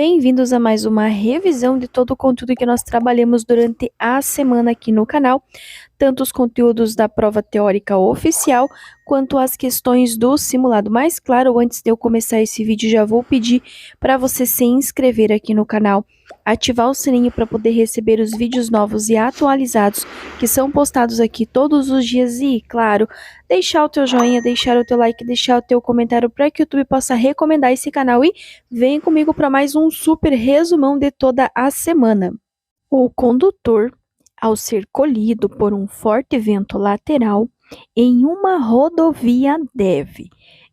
Bem-vindos a mais uma revisão de todo o conteúdo que nós trabalhamos durante a semana aqui no canal, tanto os conteúdos da prova teórica oficial, quanto as questões do simulado. Mas claro, antes de eu começar esse vídeo, já vou pedir para você se inscrever aqui no canal, ativar o sininho para poder receber os vídeos novos e atualizados que são postados aqui todos os dias e, claro, deixar o teu joinha, deixar o teu like, deixar o teu comentário para que o YouTube possa recomendar esse canal e vem comigo para mais um super resumão de toda a semana. O condutor, ao ser colhido por um forte vento lateral em uma rodovia deve.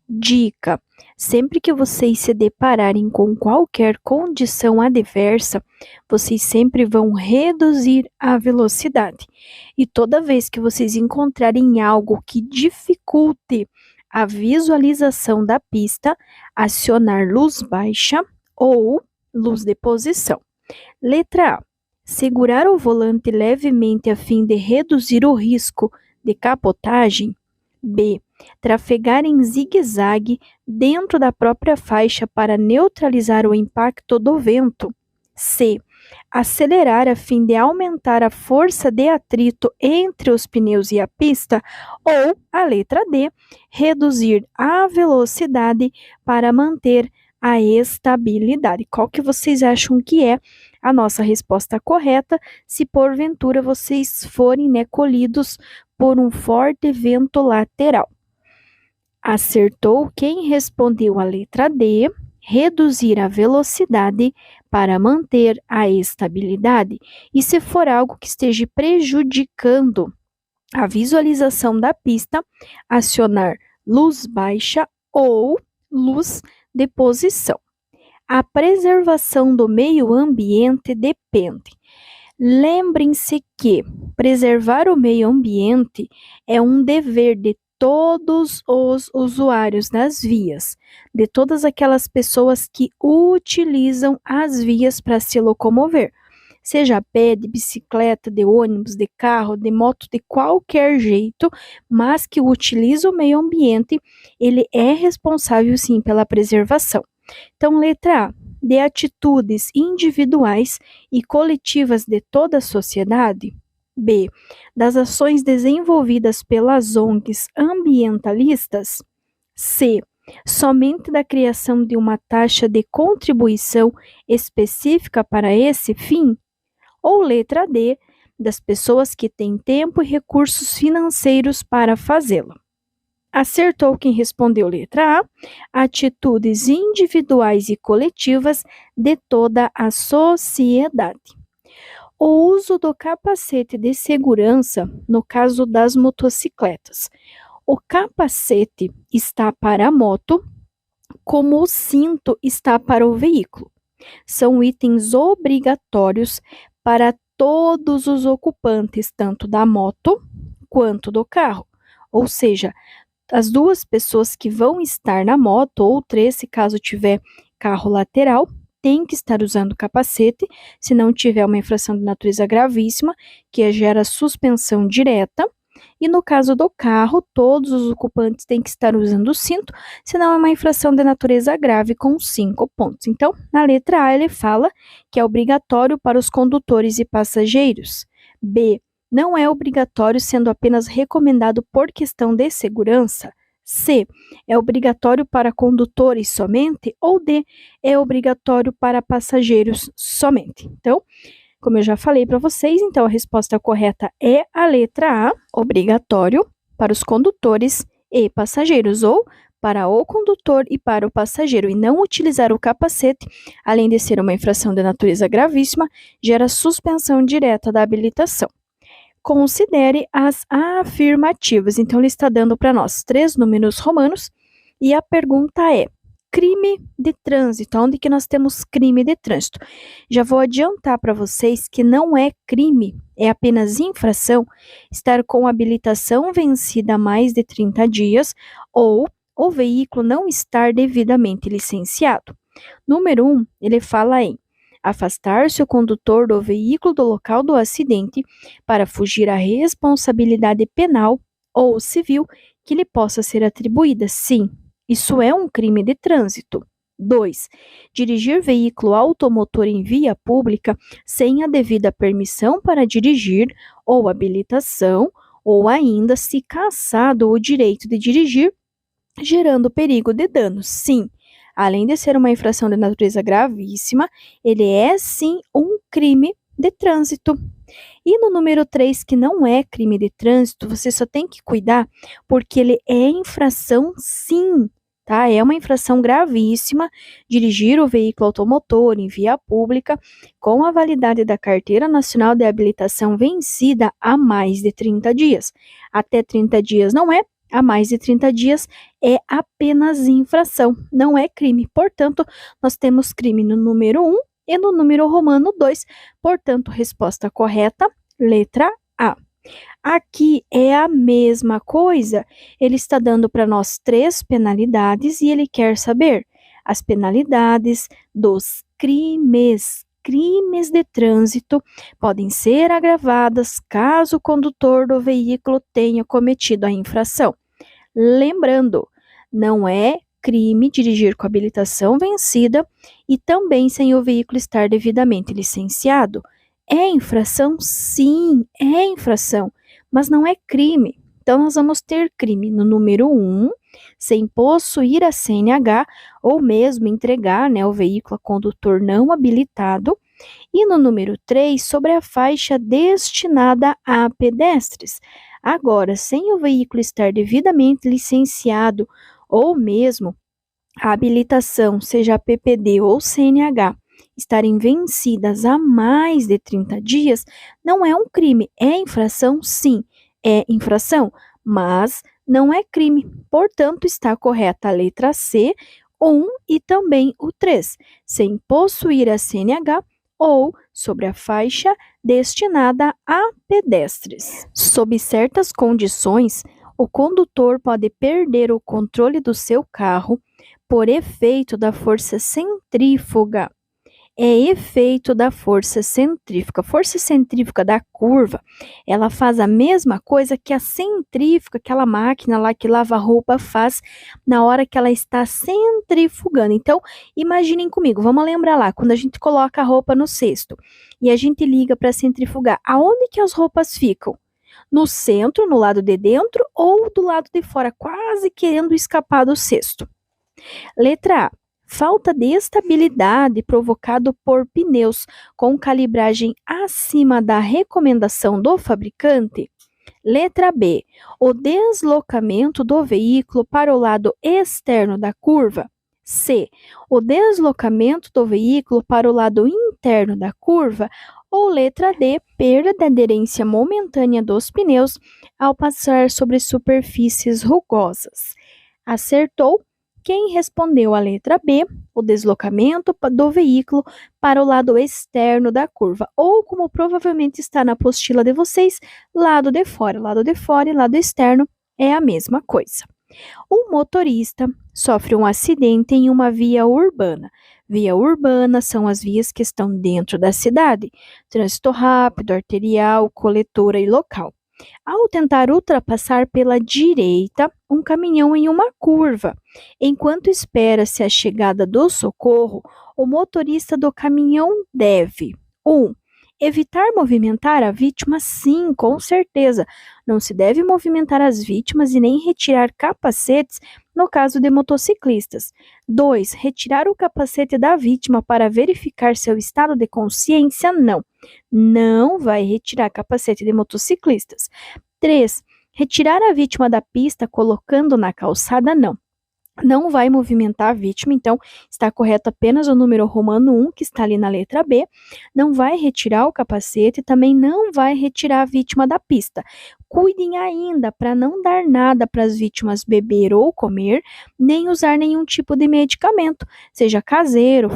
Dica: sempre que vocês se depararem com qualquer condição adversa, vocês sempre vão reduzir a velocidade. E toda vez que vocês encontrarem algo que dificulte a visualização da pista, acionar luz baixa ou luz de posição. Letra A: segurar o volante levemente a fim de reduzir o risco de capotagem. B: trafegar em zigue-zague dentro da própria faixa para neutralizar o impacto do vento. C: acelerar a fim de aumentar a força de atrito entre os pneus e a pista. Ou a letra D: reduzir a velocidade para manter a estabilidade. Qual que vocês acham que é a nossa resposta correta, se porventura vocês forem colhidos por um forte vento lateral? Acertou quem respondeu a letra D: reduzir a velocidade para manter a estabilidade. E se for algo que esteja prejudicando a visualização da pista, acionar luz baixa ou luz de posição. A preservação do meio ambiente depende. Lembrem-se que preservar o meio ambiente é um dever de todos os usuários das vias, de todas aquelas pessoas que utilizam as vias para se locomover, seja a pé, de bicicleta, de ônibus, de carro, de moto, de qualquer jeito, mas que utiliza o meio ambiente, ele é responsável sim pela preservação. Então, letra A: de atitudes individuais e coletivas de toda a sociedade. B: das ações desenvolvidas pelas ONGs ambientalistas. C: somente da criação de uma taxa de contribuição específica para esse fim. Ou letra D: das pessoas que têm tempo e recursos financeiros para fazê-lo. Acertou quem respondeu letra A: atitudes individuais e coletivas de toda a sociedade. O uso do capacete de segurança no caso das motocicletas. O capacete está para a moto, como o cinto está para o veículo. São itens obrigatórios para todos os ocupantes, tanto da moto quanto do carro. Ou seja, as duas pessoas que vão estar na moto, ou três, se caso tiver carro lateral, tem que estar usando capacete, se não tiver uma infração de natureza gravíssima, que gera suspensão direta. E no caso do carro, todos os ocupantes têm que estar usando o cinto, senão é uma infração de natureza grave com 5 pontos. Então, na letra A, ele fala que é obrigatório para os condutores e passageiros. B: não é obrigatório, sendo apenas recomendado por questão de segurança. C: é obrigatório para condutores somente. Ou D: é obrigatório para passageiros somente. Então, como eu já falei para vocês, então a resposta correta é a letra A, obrigatório para os condutores e passageiros, ou para o condutor e para o passageiro. E não utilizar o capacete, além de ser uma infração de natureza gravíssima, gera suspensão direta da habilitação. Considere as afirmativas. Então, ele está dando para nós 3 números romanos e a pergunta é: crime de trânsito. Onde que nós temos crime de trânsito? Já vou adiantar para vocês que não é crime, é apenas infração estar com habilitação vencida há mais de 30 dias ou o veículo não estar devidamente licenciado. Número 1, ele fala em afastar-se o condutor do veículo do local do acidente para fugir à responsabilidade penal ou civil que lhe possa ser atribuída. Sim, isso é um crime de trânsito. 2. Dirigir veículo automotor em via pública sem a devida permissão para dirigir ou habilitação, ou ainda se cassado o direito de dirigir, gerando perigo de dano. Sim, além de ser uma infração de natureza gravíssima, ele é sim um crime de trânsito. E no número 3, que não é crime de trânsito, você só tem que cuidar porque ele é infração sim, tá? É uma infração gravíssima dirigir o veículo automotor em via pública com a validade da Carteira Nacional de Habilitação vencida há mais de 30 dias. Até 30 dias não é, há mais de 30 dias é apenas infração, não é crime. Portanto, nós temos crime no número 1 e no número romano 2. Portanto, resposta correta, letra A. Aqui é a mesma coisa. Ele está dando para nós 3 penalidades e ele quer saber as penalidades dos crimes. Crimes de trânsito podem ser agravadas caso o condutor do veículo tenha cometido a infração. Lembrando, não é crime dirigir com habilitação vencida e também sem o veículo estar devidamente licenciado. É infração? Sim, é infração, mas não é crime. Então, nós vamos ter crime no número 1, sem possuir a CNH ou mesmo entregar o veículo a condutor não habilitado. E no número 3, sobre a faixa destinada a pedestres. Agora, sem o veículo estar devidamente licenciado ou mesmo a habilitação, seja a PPD ou CNH, estarem vencidas há mais de 30 dias, não é um crime. É infração? Sim, é infração, mas não é crime. Portanto, está correta a letra C, 1 e também o 3, sem possuir a CNH ou sobre a faixa destinada a pedestres. Sob certas condições, o condutor pode perder o controle do seu carro por efeito da força centrífuga. É efeito da força centrífuga. A força centrífuga da curva, ela faz a mesma coisa que a centrífuga, aquela máquina lá que lava a roupa, faz na hora que ela está centrifugando. Então, imaginem comigo, vamos lembrar lá, quando a gente coloca a roupa no cesto e a gente liga para centrifugar, aonde que as roupas ficam? No centro, no lado de dentro ou do lado de fora, quase querendo escapar do cesto. Letra A. Falta de estabilidade provocado por pneus com calibragem acima da recomendação do fabricante. Letra B. O deslocamento do veículo para o lado externo da curva. C. O deslocamento do veículo para o lado interno da curva. Ou letra D. Perda de aderência momentânea dos pneus ao passar sobre superfícies rugosas. Acertou quem respondeu a letra B, o deslocamento do veículo para o lado externo da curva, ou como provavelmente está na apostila de vocês, lado de fora. Lado de fora e lado externo é a mesma coisa. Um motorista sofre um acidente em uma via urbana. Via urbana são as vias que estão dentro da cidade, trânsito rápido, arterial, coletora e local. Ao tentar ultrapassar pela direita um caminhão em uma curva, enquanto espera-se a chegada do socorro, o motorista do caminhão deve 1. Evitar movimentar a vítima? Sim, com certeza. Não se deve movimentar as vítimas e nem retirar capacetes no caso de motociclistas. 2. Retirar o capacete da vítima para verificar seu estado de consciência? Não. Não vai retirar capacete de motociclistas. 3. Retirar a vítima da pista colocando na calçada? Não. Não vai movimentar a vítima, então está correto apenas o número romano 1, que está ali na letra B. Não vai retirar o capacete, também não vai retirar a vítima da pista. Cuidem ainda para não dar nada para as vítimas beber ou comer, nem usar nenhum tipo de medicamento, seja caseiro,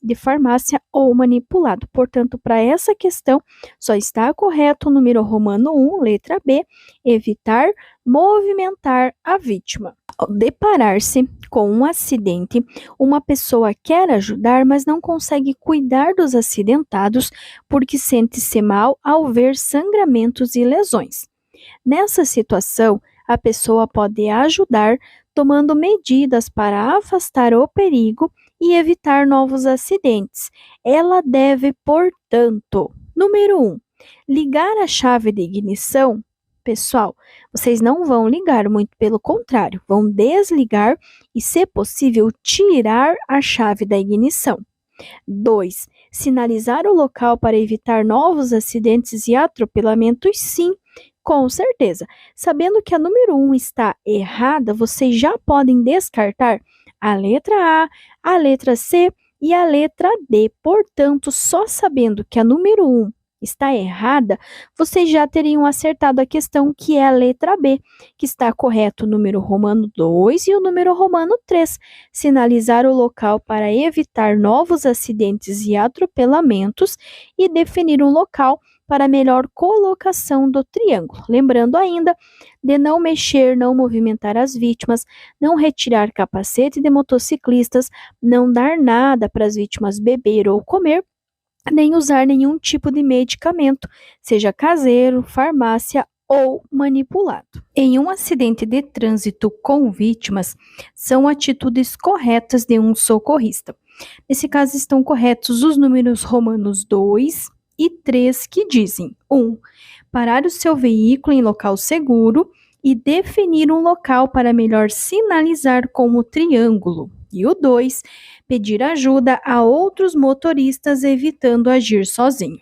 de farmácia ou manipulado. Portanto, para essa questão, só está correto o número romano 1, letra B, evitar movimentar a vítima. Ao deparar-se com um acidente, uma pessoa quer ajudar, mas não consegue cuidar dos acidentados porque sente-se mal ao ver sangramentos e lesões. Nessa situação, a pessoa pode ajudar tomando medidas para afastar o perigo e evitar novos acidentes. Ela deve, portanto, número 1, ligar a chave de ignição. Pessoal, vocês não vão ligar, muito pelo contrário, vão desligar e, se possível, tirar a chave da ignição. 2. Sinalizar o local para evitar novos acidentes e atropelamentos? Sim, com certeza. Sabendo que a número 1 está errada, vocês já podem descartar a letra a letra C e a letra D. Portanto, só sabendo que a número 1 está errada, vocês já teriam acertado a questão, que é a letra B, que está correto o número romano 2 e o número romano 3. Sinalizar o local para evitar novos acidentes e atropelamentos e definir um local para melhor colocação do triângulo. Lembrando ainda de não mexer, não movimentar as vítimas, não retirar capacete de motociclistas, não dar nada para as vítimas beber ou comer, nem usar nenhum tipo de medicamento, seja caseiro, farmácia ou manipulado. Em um acidente de trânsito com vítimas, são atitudes corretas de um socorrista. Nesse caso, estão corretos os números romanos 2 e 3, que dizem: 1. Parar o seu veículo em local seguro e definir um local para melhor sinalizar com o triângulo. E o 2, pedir ajuda a outros motoristas, evitando agir sozinho.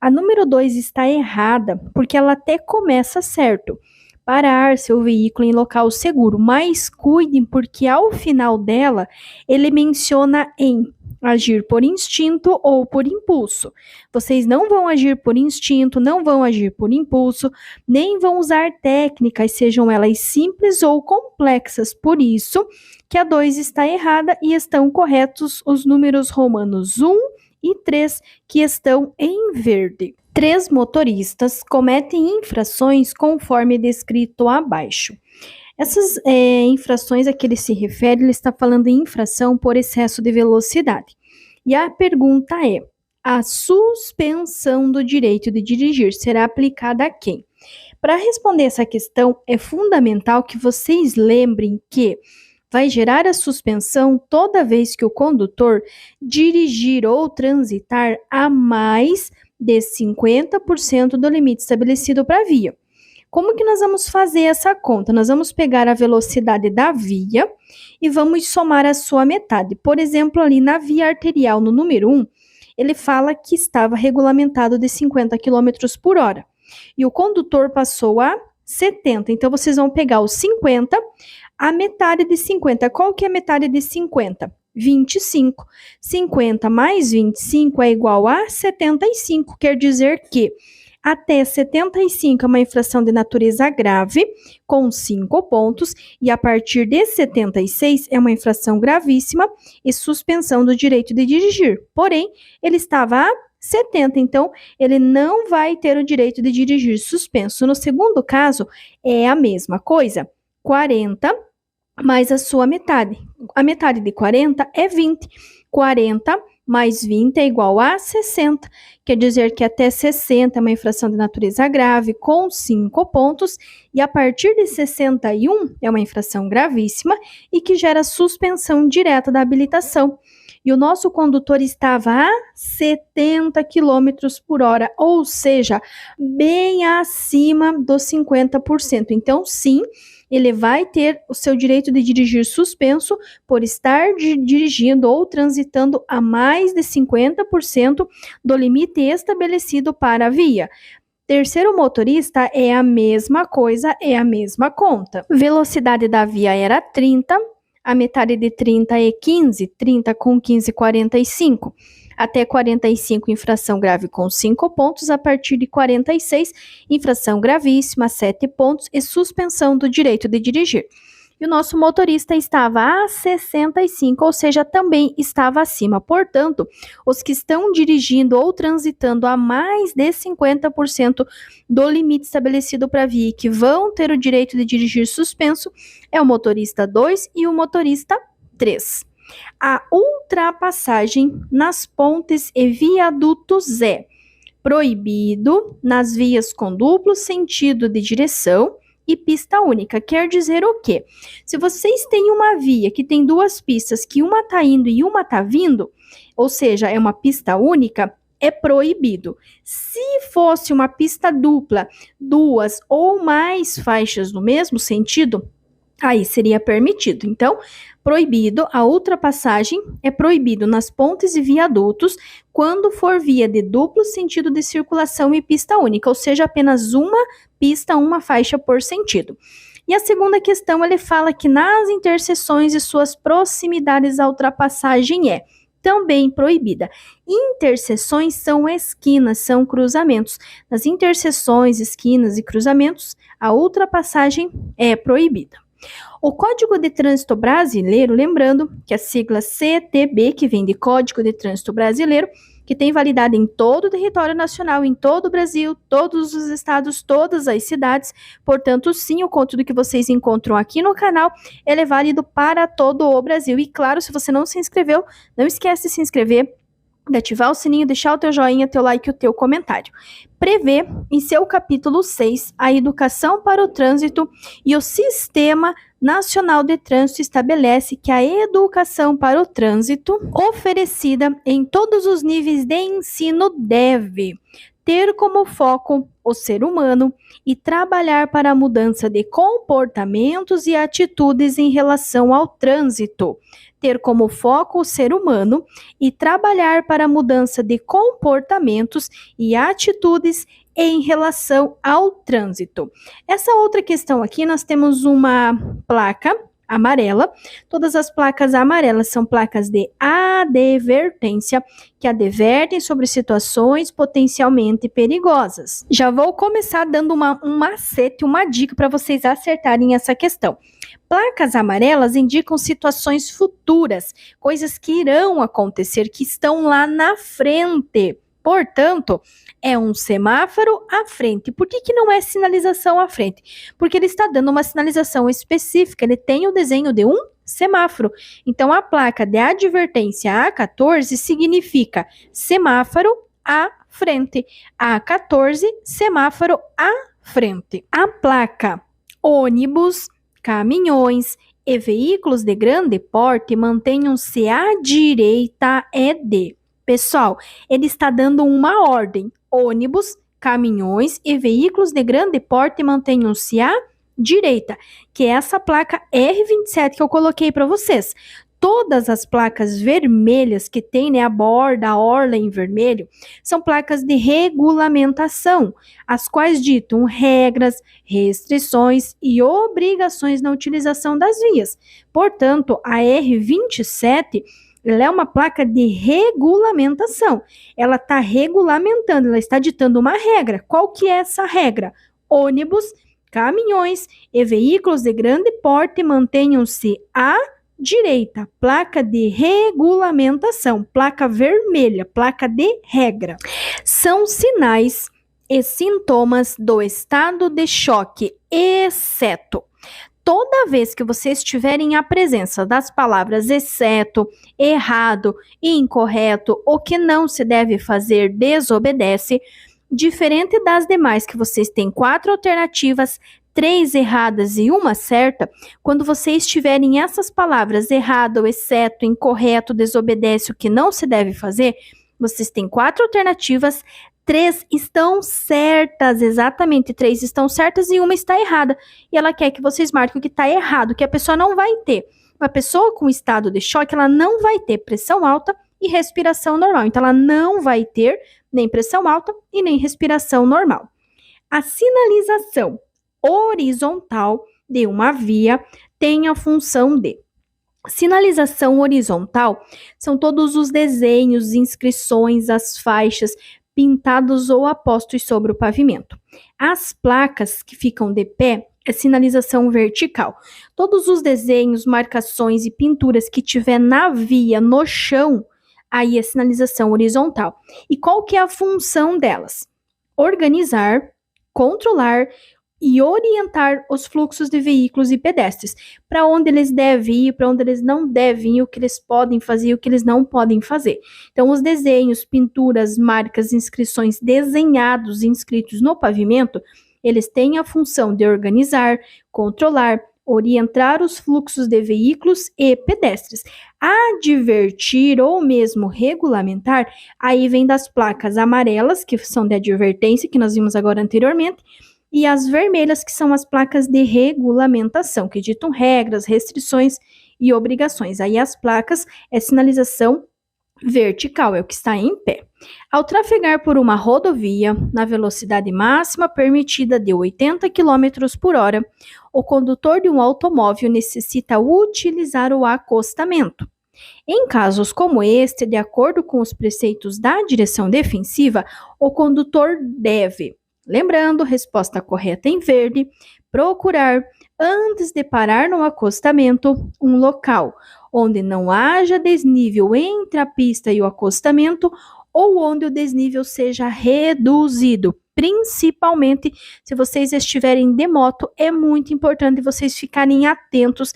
A número 2 está errada, porque ela até começa certo: parar seu veículo em local seguro, mas cuidem, porque ao final dela ele menciona em agir por instinto ou por impulso. Vocês não vão agir por instinto, não vão agir por impulso, nem vão usar técnicas, sejam elas simples ou complexas. Por isso que a 2 está errada e estão corretos os números romanos 1 e 3, que estão em verde. 3 motoristas cometem infrações conforme descrito abaixo. Essas infrações a que ele se refere, ele está falando em infração por excesso de velocidade. E a pergunta é: a suspensão do direito de dirigir será aplicada a quem? Para responder essa questão, é fundamental que vocês lembrem que vai gerar a suspensão toda vez que o condutor dirigir ou transitar a mais de 50% do limite estabelecido para a via. Como que nós vamos fazer essa conta? Nós vamos pegar a velocidade da via e vamos somar a sua metade. Por exemplo, ali na via arterial, no número 1, ele fala que estava regulamentado de 50 km por hora. E o condutor passou a 70. Então, vocês vão pegar os 50, a metade de 50. Qual que é a metade de 50? 25. 50 mais 25 é igual a 75. Quer dizer que até 75 é uma infração de natureza grave, com 5 pontos, e a partir de 76 é uma infração gravíssima e suspensão do direito de dirigir. Porém, ele estava a 70, então ele não vai ter o direito de dirigir suspenso. No segundo caso, é a mesma coisa, 40 mais a sua metade. A metade de 40 é 20. 40 mais 20 é igual a 60. Quer dizer que até 60 é uma infração de natureza grave, com 5 pontos, e a partir de 61 é uma infração gravíssima e que gera suspensão direta da habilitação. E o nosso condutor estava a 70 km por hora, ou seja, bem acima dos 50%. Então, sim, ele vai ter o seu direito de dirigir suspenso por estar dirigindo ou transitando a mais de 50% do limite estabelecido para a via. Terceiro motorista é a mesma coisa, é a mesma conta. Velocidade da via era 30, a metade de 30 é 15, 30 com 15, 45. Até 45, infração grave com 5 pontos. A partir de 46, infração gravíssima, 7 pontos e suspensão do direito de dirigir. E o nosso motorista estava a 65, ou seja, também estava acima. Portanto, os que estão dirigindo ou transitando a mais de 50% do limite estabelecido para a via e que vão ter o direito de dirigir suspenso é o motorista 2 e o motorista 3. A ultrapassagem nas pontes e viadutos é proibido nas vias com duplo sentido de direção, e pista única. Quer dizer o quê? Se vocês têm uma via que tem duas pistas, que uma está indo e uma está vindo, ou seja, é uma pista única, é proibido. Se fosse uma pista dupla, duas ou mais faixas no mesmo sentido, aí seria permitido. Então, proibido, a ultrapassagem é proibido nas pontes e viadutos quando for via de duplo sentido de circulação e pista única, ou seja, apenas uma pista, uma faixa por sentido. E a segunda questão, ele fala que nas interseções e suas proximidades a ultrapassagem é também proibida. Interseções são esquinas, são cruzamentos. Nas interseções, esquinas e cruzamentos, a ultrapassagem é proibida. O Código de Trânsito Brasileiro, lembrando que a sigla CTB, que vem de Código de Trânsito Brasileiro, que tem validade em todo o território nacional, em todo o Brasil, todos os estados, todas as cidades. Portanto, sim, o conteúdo que vocês encontram aqui no canal, ele é válido para todo o Brasil. E claro, se você não se inscreveu, não esquece de se inscrever, de ativar o sininho, deixar o teu joinha, teu like e o teu comentário. Prevê em seu capítulo 6 a educação para o trânsito e o Sistema Nacional de Trânsito estabelece que a educação para o trânsito oferecida em todos os níveis de ensino deve ter como foco o ser humano e trabalhar para a mudança de comportamentos e atitudes em relação ao trânsito. Ter como foco o ser humano e trabalhar para a mudança de comportamentos e atitudes em relação ao trânsito. Essa outra questão aqui, nós temos uma placa amarela. Todas as placas amarelas são placas de advertência, que advertem sobre situações potencialmente perigosas. Já vou começar dando um macete, uma dica para vocês acertarem essa questão. Placas amarelas indicam situações futuras, coisas que irão acontecer, que estão lá na frente. Portanto, é um semáforo à frente. Por que não é sinalização à frente? Porque ele está dando uma sinalização específica, ele tem o desenho de um semáforo. Então, a placa de advertência A14 significa semáforo à frente. A14, semáforo à frente. A placa ônibus, caminhões e veículos de grande porte mantenham-se à direita de. Pessoal, ele está dando uma ordem. Ônibus, caminhões e veículos de grande porte mantenham-se à direita, que é essa placa R27 que eu coloquei para vocês. Todas as placas vermelhas que tem, né, a borda, a orla em vermelho, são placas de regulamentação, as quais ditam regras, restrições e obrigações na utilização das vias. Portanto, a R27 ela é uma placa de regulamentação. Ela está regulamentando, ela está ditando uma regra. Qual que é essa regra? Ônibus, caminhões e veículos de grande porte mantenham-se à direita. Placa de regulamentação, placa vermelha, placa de regra. São sinais e sintomas do estado de choque, exceto. Toda vez que vocês tiverem a presença das palavras exceto, errado, incorreto, o que não se deve fazer, desobedece, diferente das demais que vocês têm 4 alternativas, 3 erradas e uma certa, quando vocês tiverem essas palavras errado, exceto, incorreto, desobedece, o que não se deve fazer, vocês têm 4 alternativas, 3 estão certas, exatamente, 3 estão certas e uma está errada. E ela quer que vocês marquem o que está errado, que a pessoa não vai ter. Uma pessoa com estado de choque, ela não vai ter pressão alta e respiração normal. Então, ela não vai ter nem pressão alta e nem respiração normal. A sinalização horizontal de uma via tem a função de sinalização horizontal, são todos os desenhos, inscrições, as faixas, pintados ou apostos sobre o pavimento. As placas que ficam de pé é sinalização vertical. Todos os desenhos, marcações e pinturas que tiver na via, no chão, aí é sinalização horizontal. E qual que é a função delas? Organizar, controlar e orientar os fluxos de veículos e pedestres, para onde eles devem ir, para onde eles não devem ir, o que eles podem fazer e o que eles não podem fazer. Então, os desenhos, pinturas, marcas, inscrições desenhados e inscritos no pavimento Eles têm a função de organizar, controlar, orientar os fluxos de veículos e pedestres. Advertir ou mesmo regulamentar, aí vem das placas amarelas, que são de advertência, que nós vimos agora anteriormente, e as vermelhas, que são as placas de regulamentação, que ditam regras, restrições e obrigações. Aí as placas é sinalização vertical, é o que está em pé. Ao trafegar por uma rodovia na velocidade máxima permitida de 80 km por hora, o condutor de um automóvel necessita utilizar o acostamento. Em casos como este, de acordo com os preceitos da direção defensiva, o condutor deve, lembrando, resposta correta em verde, procurar, antes de parar no acostamento, um local onde não haja desnível entre a pista e o acostamento ou onde o desnível seja reduzido. Principalmente se vocês estiverem de moto, é muito importante vocês ficarem atentos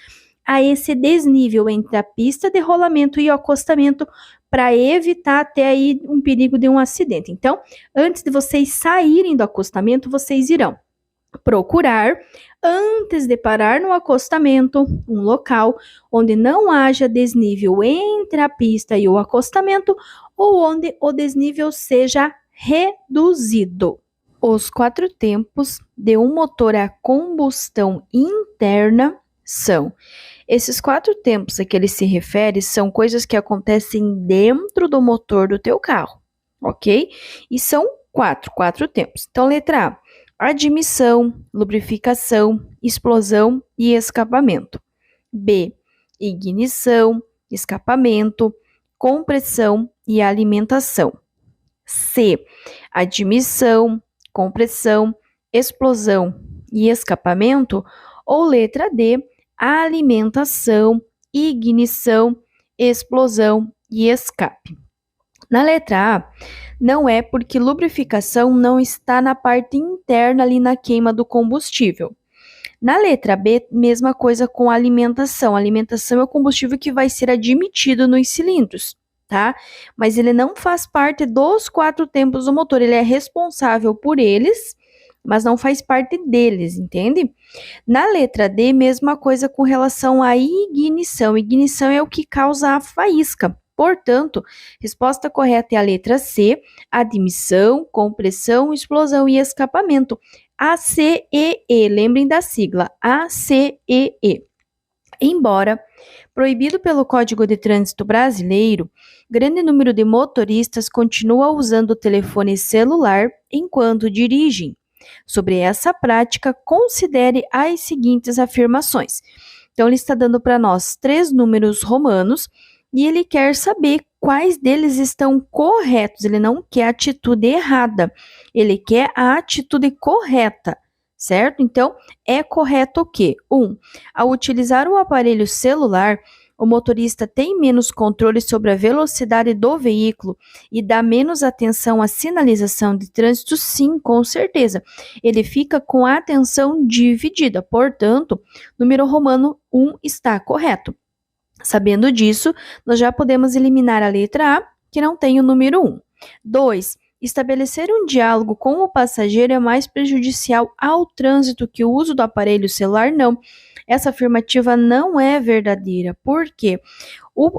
a esse desnível entre a pista de rolamento e o acostamento para evitar até aí um perigo de um acidente. Então, antes de vocês saírem do acostamento, vocês irão procurar, antes de parar no acostamento, um local onde não haja desnível entre a pista e o acostamento ou onde o desnível seja reduzido. Os 4 tempos de um motor a combustão interna são. Esses 4 tempos a que ele se refere são coisas que acontecem dentro do motor do teu carro, ok? E são quatro tempos. Então, letra A. Admissão, lubrificação, explosão e escapamento. B. Ignição, escapamento, compressão e alimentação. C. Admissão, compressão, explosão e escapamento. Ou letra D. Alimentação, ignição, explosão e escape. Na letra A, não é porque lubrificação não está na parte interna ali na queima do combustível. Na letra B, mesma coisa com alimentação. Alimentação é o combustível que vai ser admitido nos cilindros, tá? Mas ele não faz parte dos 4 tempos do motor, ele é responsável por eles, mas não faz parte deles, entende? Na letra D, mesma coisa com relação à ignição. Ignição é o que causa a faísca. Portanto, resposta correta é a letra C, admissão, compressão, explosão e escapamento. ACEE, lembrem da sigla, ACEE. Embora proibido pelo Código de Trânsito Brasileiro, grande número de motoristas continua usando o telefone celular enquanto dirigem. Sobre essa prática, considere as seguintes afirmações. Então, ele está dando para nós 3 números romanos e ele quer saber quais deles estão corretos. Ele não quer a atitude errada, ele quer a atitude correta, certo? Então, é correto o quê? 1. Ao utilizar o aparelho celular, o motorista tem menos controle sobre a velocidade do veículo e dá menos atenção à sinalização de trânsito? Sim, com certeza. Ele fica com a atenção dividida, portanto, número romano 1 está correto. Sabendo disso, nós já podemos eliminar a letra A, que não tem o número 1. 2. Estabelecer um diálogo com o passageiro é mais prejudicial ao trânsito que o uso do aparelho celular? Não. Essa afirmativa não é verdadeira, porque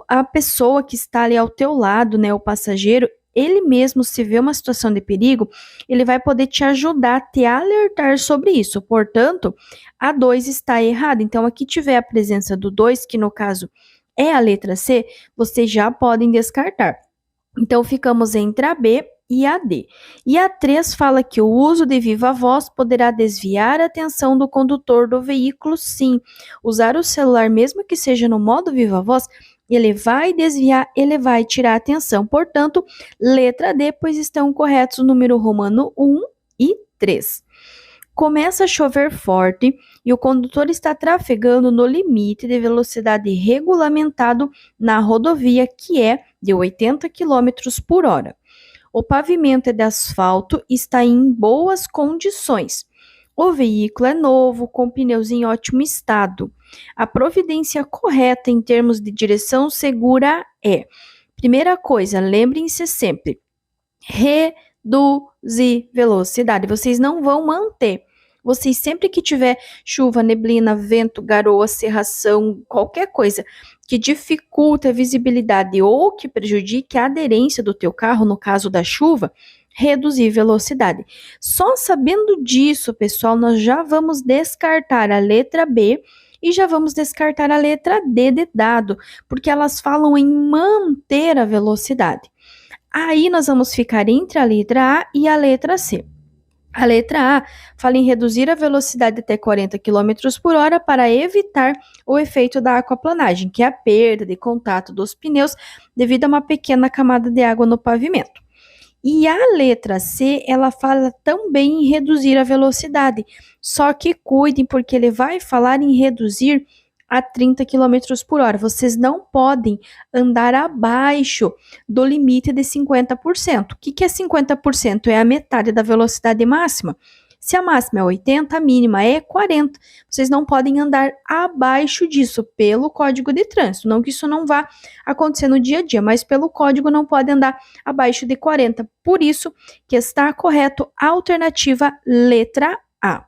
a pessoa que está ali ao teu lado, né, o passageiro, ele mesmo, se vê uma situação de perigo, ele vai poder te ajudar, te alertar sobre isso. Portanto, a 2 está errada. Então, aqui tiver a presença do 2, que no caso é a letra C, vocês já podem descartar. Então, ficamos entre a B e a D. E a 3 fala que o uso de viva voz poderá desviar a atenção do condutor do veículo, sim. Usar o celular, mesmo que seja no modo viva voz, ele vai desviar, ele vai tirar a atenção. Portanto, letra D, pois estão corretos o número romano 1 e 3. Começa a chover forte e o condutor está trafegando no limite de velocidade regulamentado na rodovia, que é de 80 km por hora. O pavimento é de asfalto e está em boas condições. O veículo é novo, com pneus em ótimo estado. A providência correta em termos de direção segura é: primeira coisa, lembrem-se sempre, reduzir velocidade. Vocês não vão manter. Vocês sempre que tiver chuva, neblina, vento, garoa, cerração, qualquer coisa que dificulta a visibilidade ou que prejudique a aderência do teu carro, no caso da chuva, reduzir velocidade. Só sabendo disso, pessoal, nós já vamos descartar a letra B e já vamos descartar a letra D de dado, porque elas falam em manter a velocidade. Aí nós vamos ficar entre a letra A e a letra C. A letra A fala em reduzir a velocidade até 40 km por hora para evitar o efeito da aquaplanagem, que é a perda de contato dos pneus devido a uma pequena camada de água no pavimento. E a letra C, ela fala também em reduzir a velocidade, só que cuidem porque ele vai falar em reduzir a 30 km por hora. Vocês não podem andar abaixo do limite de 50%. O que é 50%? É a metade da velocidade máxima. Se a máxima é 80, a mínima é 40. Vocês não podem andar abaixo disso pelo Código de Trânsito. Não que isso não vá acontecer no dia a dia, mas pelo código não pode andar abaixo de 40. Por isso que está correto a alternativa letra A.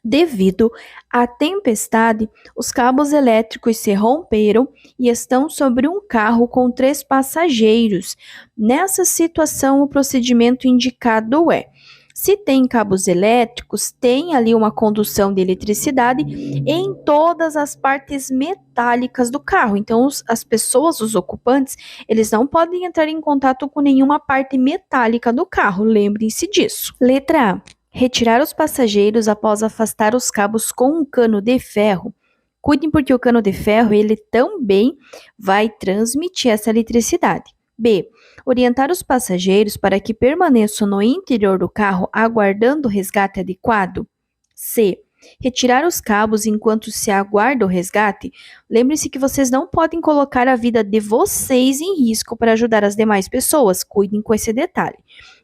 Devido à tempestade, os cabos elétricos se romperam e estão sobre um carro com 3 passageiros. Nessa situação, o procedimento indicado é: se tem cabos elétricos, tem ali uma condução de eletricidade em todas as partes metálicas do carro. Então, as pessoas, os ocupantes, eles não podem entrar em contato com nenhuma parte metálica do carro. Lembrem-se disso. Letra A. Retirar os passageiros após afastar os cabos com um cano de ferro. Cuidem porque o cano de ferro, ele também vai transmitir essa eletricidade. B. Orientar os passageiros para que permaneçam no interior do carro aguardando o resgate adequado. C. Retirar os cabos enquanto se aguarda o resgate. Lembre-se que vocês não podem colocar a vida de vocês em risco para ajudar as demais pessoas. Cuidem com esse detalhe.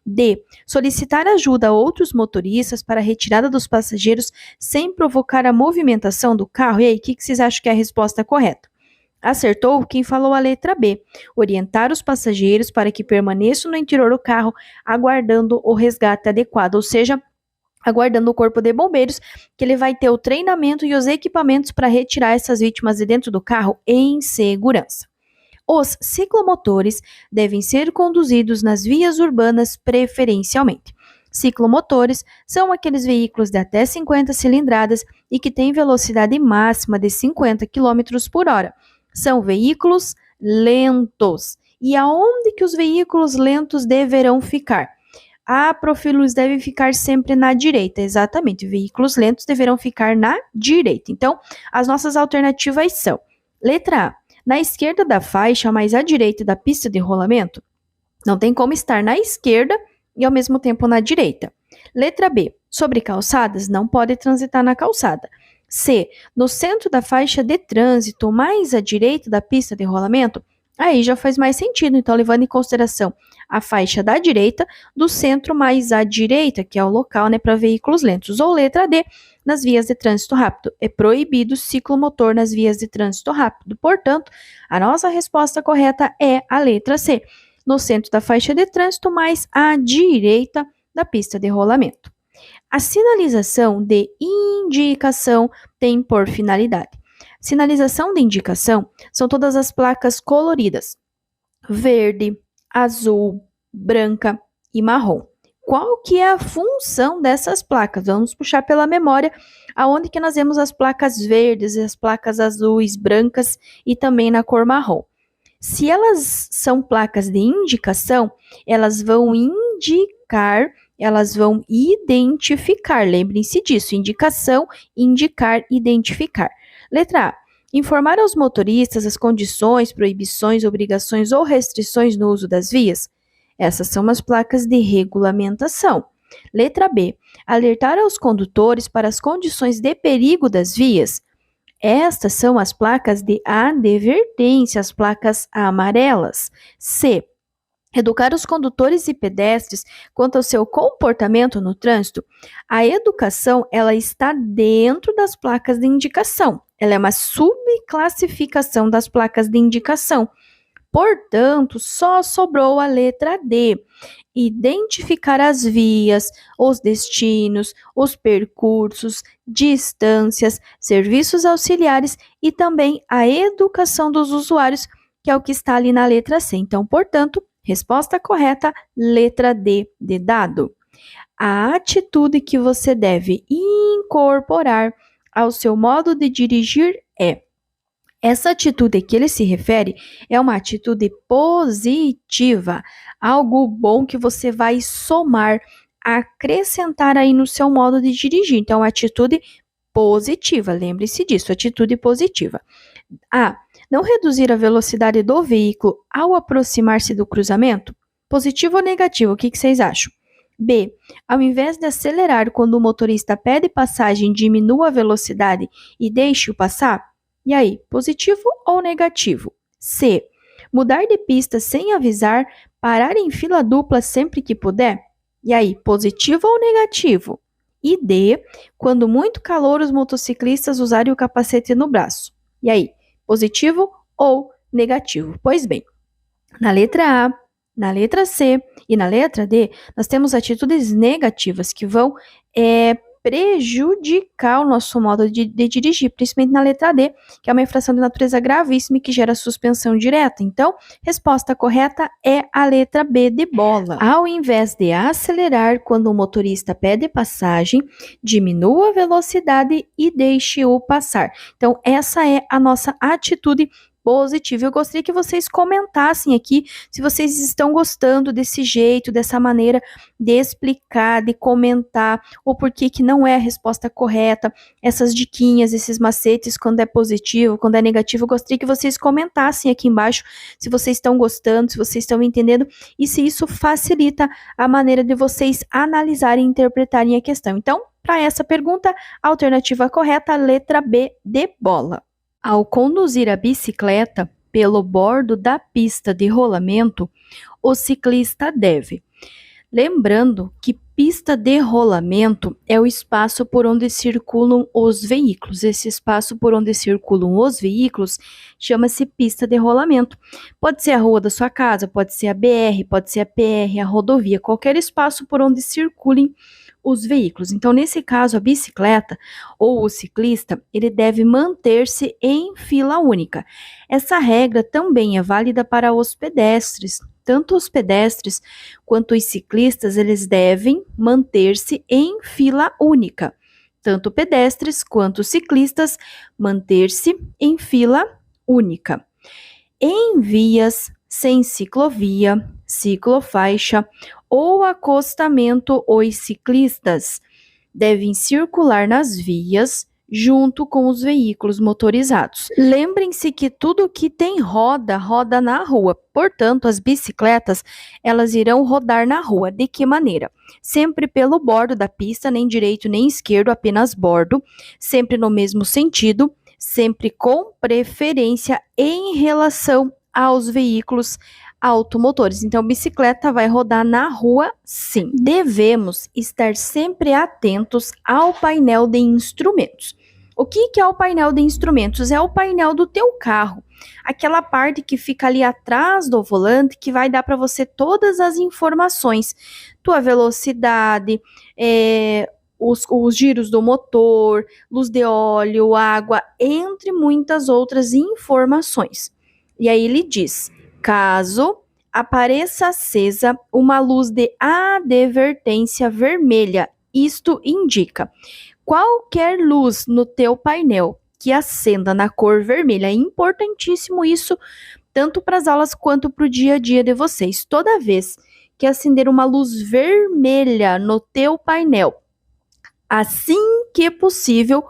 D. Solicitar ajuda a outros motoristas para a retirada dos passageiros sem provocar a movimentação do carro. E aí, o que vocês acham que é a resposta correta? Acertou quem falou a letra B. Orientar os passageiros para que permaneçam no interior do carro aguardando o resgate adequado, ou seja, aguardando o corpo de bombeiros, que ele vai ter o treinamento e os equipamentos para retirar essas vítimas de dentro do carro em segurança. Os ciclomotores devem ser conduzidos nas vias urbanas preferencialmente. Ciclomotores são aqueles veículos de até 50 cilindradas e que têm velocidade máxima de 50 km por hora. São veículos lentos. E aonde que os veículos lentos deverão ficar? Prof. Luz, deve ficar sempre na direita. Exatamente, veículos lentos deverão ficar na direita. Então, as nossas alternativas são: letra A, na esquerda da faixa, mas à direita da pista de rolamento. Não tem como estar na esquerda e ao mesmo tempo na direita. Letra B, sobre calçadas, não pode transitar na calçada. C, no centro da faixa de trânsito, mais à direita da pista de rolamento. Aí já faz mais sentido, então levando em consideração a faixa da direita, do centro mais à direita, que é o local, para veículos lentos. Ou letra D, nas vias de trânsito rápido. É proibido ciclomotor nas vias de trânsito rápido. Portanto, a nossa resposta correta é a letra C, no centro da faixa de trânsito, mais à direita da pista de rolamento. A sinalização de indicação tem por finalidade. Sinalização de indicação são todas as placas coloridas: verde, azul, branca e marrom. Qual que é a função dessas placas? Vamos puxar pela memória aonde que nós vemos as placas verdes, as placas azuis, brancas e também na cor marrom. Se elas são placas de indicação, elas vão indicar, elas vão identificar. Lembrem-se disso: indicação, indicar, identificar. Letra A. Informar aos motoristas as condições, proibições, obrigações ou restrições no uso das vias. Essas são as placas de regulamentação. Letra B. Alertar aos condutores para as condições de perigo das vias. Estas são as placas de advertência, as placas amarelas. C. Educar os condutores e pedestres quanto ao seu comportamento no trânsito. A educação, ela está dentro das placas de indicação. Ela é uma subclassificação das placas de indicação. Portanto, só sobrou a letra D. identificar as vias, os destinos, os percursos, distâncias, serviços auxiliares e também a educação dos usuários, que é o que está ali na letra C. Então, portanto, resposta correta, letra D de dado. A atitude que você deve incorporar ao seu modo de dirigir é. Essa atitude que ele se refere é uma atitude positiva, algo bom que você vai somar, acrescentar aí no seu modo de dirigir. Então, atitude positiva, lembre-se disso, atitude positiva. A. Não reduzir a velocidade do veículo ao aproximar-se do cruzamento? Positivo ou negativo? O que vocês acham? B. Ao invés de acelerar quando o motorista pede passagem, diminua a velocidade e deixe-o passar? E aí, positivo ou negativo? C. Mudar de pista sem avisar, parar em fila dupla sempre que puder? E aí, positivo ou negativo? E D. Quando muito calor, os motociclistas usarem o capacete no braço? E aí, positivo ou negativo? Pois bem, na letra A, na letra C e na letra D, nós temos atitudes negativas que vão prejudicar o nosso modo de dirigir, principalmente na letra D, que é uma infração de natureza gravíssima e que gera suspensão direta. Então, resposta correta é a letra B de bola. Ao invés de acelerar quando o motorista pede passagem, diminua a velocidade e deixe-o passar. Então, essa é a nossa atitude positiva. Eu gostaria que vocês comentassem aqui se vocês estão gostando desse jeito, dessa maneira de explicar, de comentar o porquê que não é a resposta correta, essas diquinhas, esses macetes, quando é positivo, quando é negativo. Eu gostaria que vocês comentassem aqui embaixo se vocês estão gostando, se vocês estão entendendo e se isso facilita a maneira de vocês analisarem e interpretarem a questão. Então, para essa pergunta, a alternativa correta, letra B de bola. Ao conduzir a bicicleta pelo bordo da pista de rolamento, o ciclista deve. Lembrando que pista de rolamento é o espaço por onde circulam os veículos. Esse espaço por onde circulam os veículos chama-se pista de rolamento. Pode ser a rua da sua casa, pode ser a BR, pode ser a PR, a rodovia, qualquer espaço por onde circulem os veículos. Então, nesse caso, a bicicleta ou o ciclista, ele deve manter-se em fila única. Essa regra também é válida para os pedestres. Tanto os pedestres quanto os ciclistas, eles devem manter-se em fila única. Tanto pedestres quanto ciclistas, manter-se em fila única. Em vias sem ciclovia, ciclofaixa ou acostamento, os ciclistas devem circular nas vias junto com os veículos motorizados. Lembrem-se que tudo que tem roda, roda na rua. Portanto, as bicicletas, elas irão rodar na rua. De que maneira? Sempre pelo bordo da pista, nem direito nem esquerdo, apenas bordo, sempre no mesmo sentido, sempre com preferência em relação aos veículos automotores. Então, bicicleta vai rodar na rua, sim. Devemos estar sempre atentos ao painel de instrumentos. O que é o painel de instrumentos? É o painel do teu carro. Aquela parte que fica ali atrás do volante, que vai dar para você todas as informações. Tua velocidade, os giros do motor, luz de óleo, água, entre muitas outras informações. E aí ele diz: caso apareça acesa uma luz de advertência vermelha, isto indica qualquer luz no teu painel que acenda na cor vermelha. É importantíssimo isso, tanto para as aulas quanto para o dia a dia de vocês. Toda vez que acender uma luz vermelha no teu painel, assim que possível,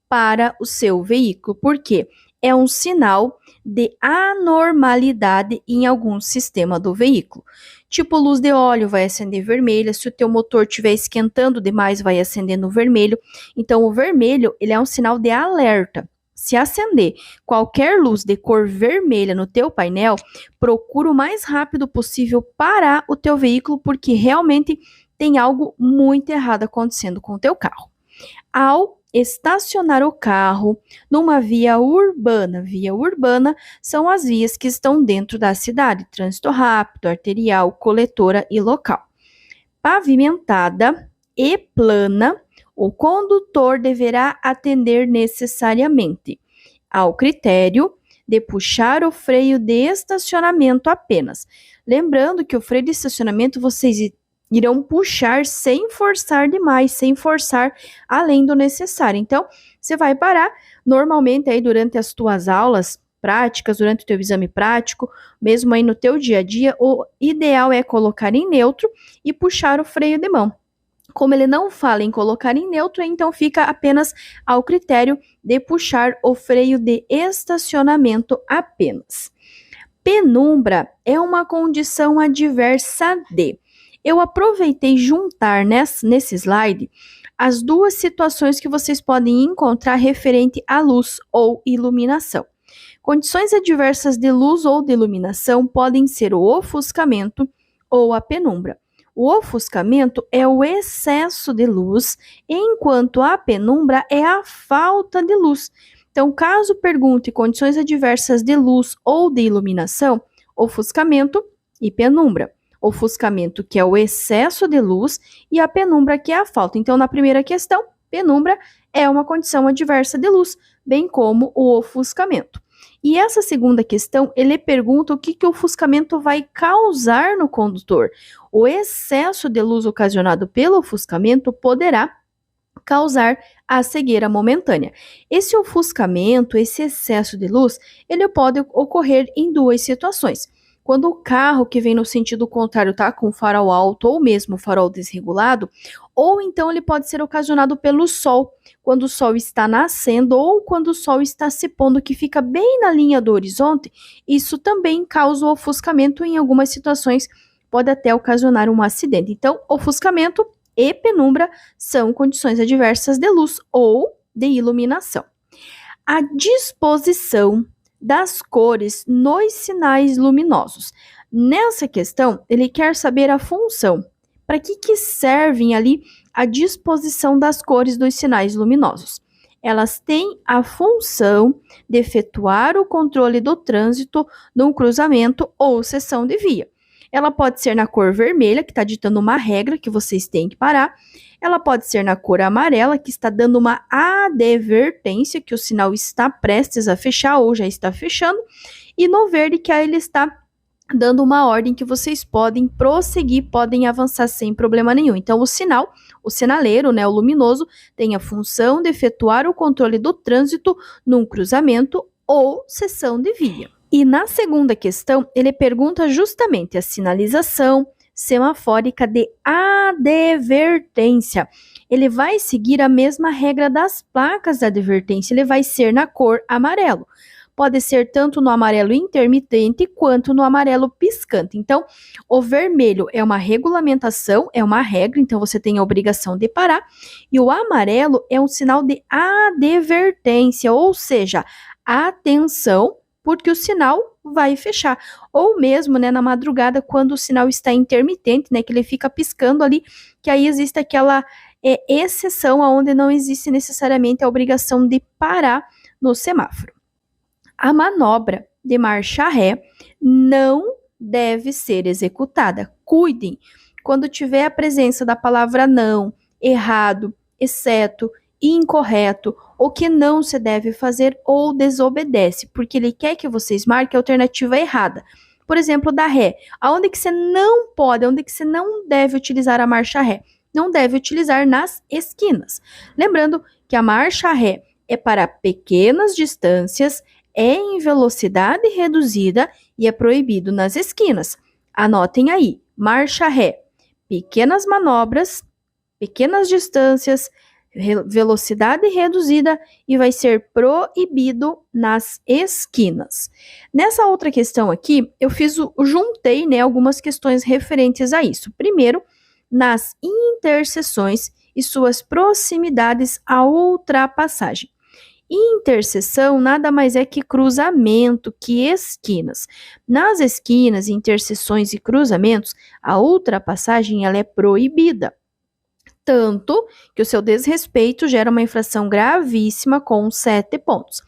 para o seu veículo. Por quê? É um sinal de anormalidade em algum sistema do veículo. Tipo, luz de óleo vai acender vermelha, se o teu motor estiver esquentando demais, vai acender no vermelho. Então, o vermelho, ele é um sinal de alerta. Se acender qualquer luz de cor vermelha no teu painel, procura o mais rápido possível parar o teu veículo, porque realmente tem algo muito errado acontecendo com o teu carro. Ao estacionar o carro numa via urbana são as vias que estão dentro da cidade, trânsito rápido, arterial, coletora e local. pavimentada e plana, o condutor deverá atender necessariamente ao critério de puxar o freio de estacionamento apenas. Lembrando que o freio de estacionamento vocês irão puxar sem forçar demais, sem forçar além do necessário. Então, você vai parar normalmente aí durante as tuas aulas práticas, durante o teu exame prático, mesmo aí no teu dia a dia, o ideal é colocar em neutro e puxar o freio de mão. Como ele não fala em colocar em neutro, então fica apenas ao critério de puxar o freio de estacionamento apenas. Penumbra é uma condição adversa de. Eu aproveitei juntar nesse slide as duas situações que vocês podem encontrar referente à luz ou iluminação. Condições adversas de luz ou de iluminação podem ser o ofuscamento ou a penumbra. O ofuscamento é o excesso de luz, enquanto a penumbra é a falta de luz. Então, caso pergunte condições adversas de luz ou de iluminação, ofuscamento e penumbra. Ofuscamento, que é o excesso de luz, e a penumbra, que é a falta. Então, na primeira questão, penumbra é uma condição adversa de luz, bem como o ofuscamento. E essa segunda questão, ele pergunta o que o ofuscamento vai causar no condutor. O excesso de luz ocasionado pelo ofuscamento poderá causar a cegueira momentânea. Esse ofuscamento, esse excesso de luz, ele pode ocorrer em duas situações. Quando o carro que vem no sentido contrário está com o farol alto ou mesmo o farol desregulado, ou então ele pode ser ocasionado pelo sol, quando o sol está nascendo ou quando o sol está se pondo, que fica bem na linha do horizonte, isso também causa o ofuscamento e em algumas situações pode até ocasionar um acidente. Então, ofuscamento e penumbra são condições adversas de luz ou de iluminação. A disposição das cores nos sinais luminosos. Nessa questão, ele quer saber a função. Para que servem ali a disposição das cores dos sinais luminosos? Elas têm a função de efetuar o controle do trânsito num cruzamento ou seção de via. Ela pode ser na cor vermelha, que está ditando uma regra que vocês têm que parar. Ela pode ser na cor amarela, que está dando uma advertência, que o sinal está prestes a fechar ou já está fechando. E no verde, que aí ele está dando uma ordem que vocês podem prosseguir, podem avançar sem problema nenhum. Então, o sinaleiro, né, o luminoso, tem a função de efetuar o controle do trânsito num cruzamento ou seção de via. E na segunda questão, ele pergunta justamente a sinalização semafórica de advertência. Ele vai seguir a mesma regra das placas da advertência, ele vai ser na cor amarelo. Pode ser tanto no amarelo intermitente quanto no amarelo piscante. Então, o vermelho é uma regulamentação, é uma regra, então você tem a obrigação de parar. E o amarelo é um sinal de advertência, ou seja, atenção, porque o sinal vai fechar. Ou mesmo, né, na madrugada, quando o sinal está intermitente, né, que ele fica piscando ali, que aí existe aquela exceção onde não existe necessariamente a obrigação de parar no semáforo. A manobra de marcha ré não deve ser executada. Cuidem, quando tiver a presença da palavra não, errado, exceto, incorreto, o que não se deve fazer ou desobedece, porque ele quer que vocês marquem a alternativa errada. Por exemplo, da ré, aonde que você não pode, onde que você não deve utilizar a marcha ré? Não deve utilizar nas esquinas. Lembrando que a marcha ré é para pequenas distâncias, é em velocidade reduzida e é proibido nas esquinas. Anotem aí, marcha ré, pequenas manobras, pequenas distâncias, velocidade reduzida e vai ser proibido nas esquinas. Nessa outra questão aqui, eu juntei, né, algumas questões referentes a isso. Primeiro, nas interseções e suas proximidades à ultrapassagem. Interseção nada mais é que cruzamento, que esquinas. Nas esquinas, interseções e cruzamentos, a ultrapassagem ela é proibida. tanto que o seu desrespeito gera uma infração gravíssima com 7 pontos.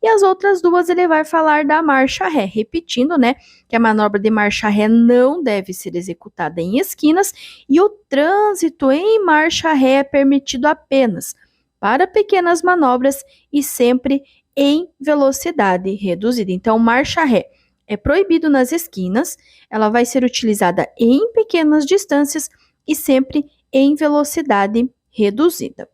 E as outras duas ele vai falar da marcha ré, repetindo, né, que a manobra de marcha ré não deve ser executada em esquinas e o trânsito em marcha ré é permitido apenas para pequenas manobras e sempre em velocidade reduzida. Então, marcha ré é proibido nas esquinas, ela vai ser utilizada em pequenas distâncias e sempre em velocidade reduzida.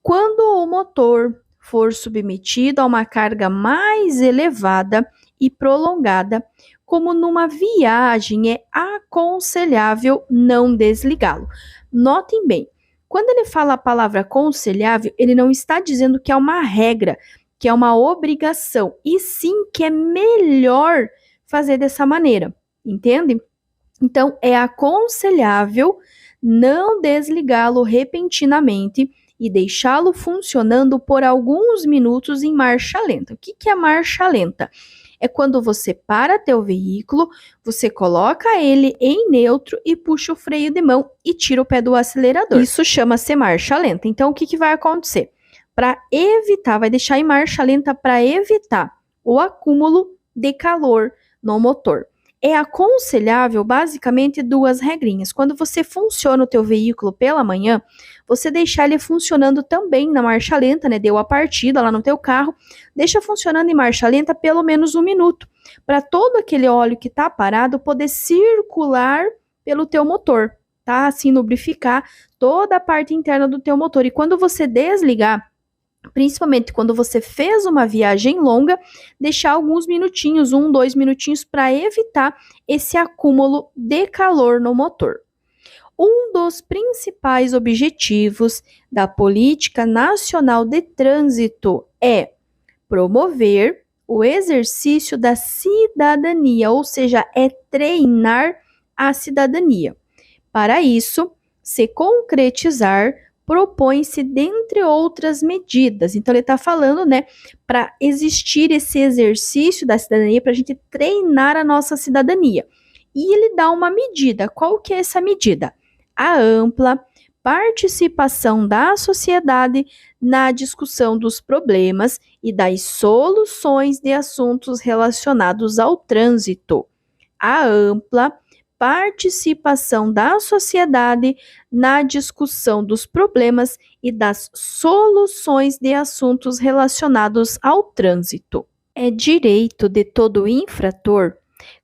Quando o motor for submetido a uma carga mais elevada e prolongada, como numa viagem, é aconselhável não desligá-lo. Notem bem, quando ele fala a palavra aconselhável, ele não está dizendo que é uma regra, que é uma obrigação, e sim que é melhor fazer dessa maneira, entende? Então, é aconselhável não desligá-lo repentinamente e deixá-lo funcionando por alguns minutos em marcha lenta. O que é marcha lenta? É quando você para teu veículo, você coloca ele em neutro e puxa o freio de mão e tira o pé do acelerador. Isso chama-se marcha lenta. Então, o que vai acontecer? Para evitar, vai deixar em marcha lenta para evitar o acúmulo de calor no motor. É aconselhável, basicamente, duas regrinhas. Quando você funciona o teu veículo pela manhã, você deixar ele funcionando também na marcha lenta, né? Deu a partida lá no teu carro, deixa funcionando em marcha lenta pelo menos 1 minuto, para todo aquele óleo que está parado poder circular pelo teu motor, tá? Assim, lubrificar toda a parte interna do teu motor. E quando você desligar, principalmente quando você fez uma viagem longa, deixar alguns minutinhos, 1, 2 minutinhos, para evitar esse acúmulo de calor no motor. Um dos principais objetivos da Política Nacional de Trânsito é promover o exercício da cidadania, ou seja, é treinar a cidadania. Para isso, se concretizar, propõe-se, dentre outras medidas. Então, ele está falando, né, para existir esse exercício da cidadania, para a gente treinar a nossa cidadania. E ele dá uma medida. Qual que é essa medida? A ampla participação da sociedade na discussão dos problemas e das soluções de assuntos relacionados ao trânsito. A ampla participação da sociedade na discussão dos problemas e das soluções de assuntos relacionados ao trânsito. É direito de todo infrator,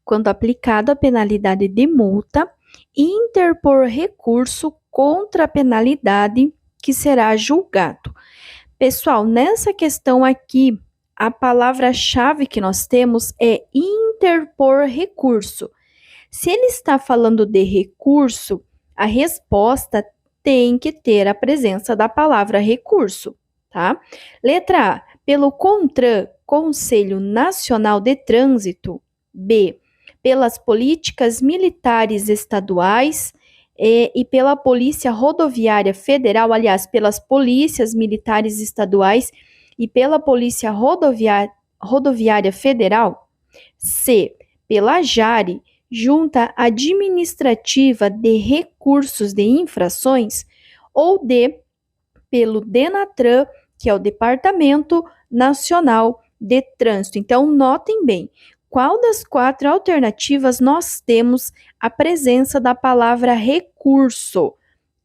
quando aplicado a penalidade de multa, interpor recurso contra a penalidade que será julgado. Pessoal, nessa questão aqui, a palavra-chave que nós temos é interpor recurso. Se ele está falando de recurso, a resposta tem que ter a presença da palavra recurso, tá? Letra A, pelo CONTRAN, Conselho Nacional de Trânsito. B, pelas políticas militares estaduais e pela Polícia Rodoviária Federal, aliás, pelas polícias militares estaduais e pela Polícia Rodoviária Federal. C, pela JARE, Junta Administrativa de Recursos de Infrações, ou D, pelo DENATRAN, que é o Departamento Nacional de Trânsito. Então, notem bem, qual das 4 alternativas nós temos a presença da palavra recurso?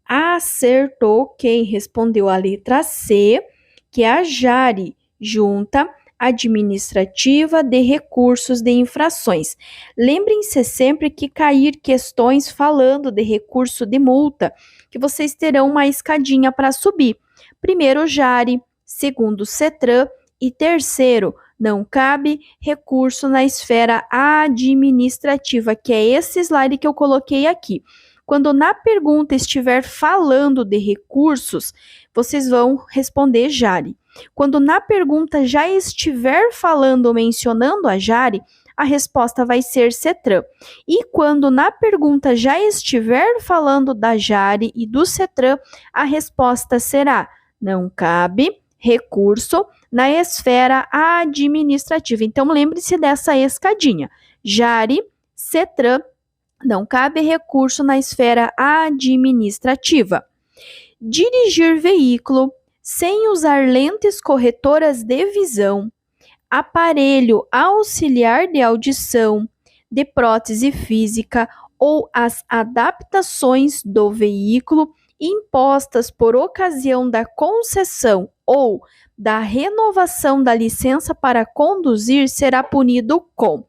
Acertou quem respondeu a letra C, que é a JARE, Junta Administrativa de Recursos de Infrações. Lembrem-se sempre que cair questões falando de recurso de multa, que vocês terão uma escadinha para subir. Primeiro, JARE, segundo, CETRAN e terceiro, não cabe recurso na esfera administrativa, que é esse slide que eu coloquei aqui. Quando na pergunta estiver falando de recursos, vocês vão responder JARE. Quando na pergunta já estiver falando ou mencionando a JARE, a resposta vai ser CETRAN. E quando na pergunta já estiver falando da JARE e do CETRAN, a resposta será: não cabe recurso na esfera administrativa. Então, lembre-se dessa escadinha. JARE, CETRAN, não cabe recurso na esfera administrativa. dirigir veículo sem usar lentes corretoras de visão, aparelho auxiliar de audição, de prótese física ou as adaptações do veículo impostas por ocasião da concessão ou da renovação da licença para conduzir será punido com.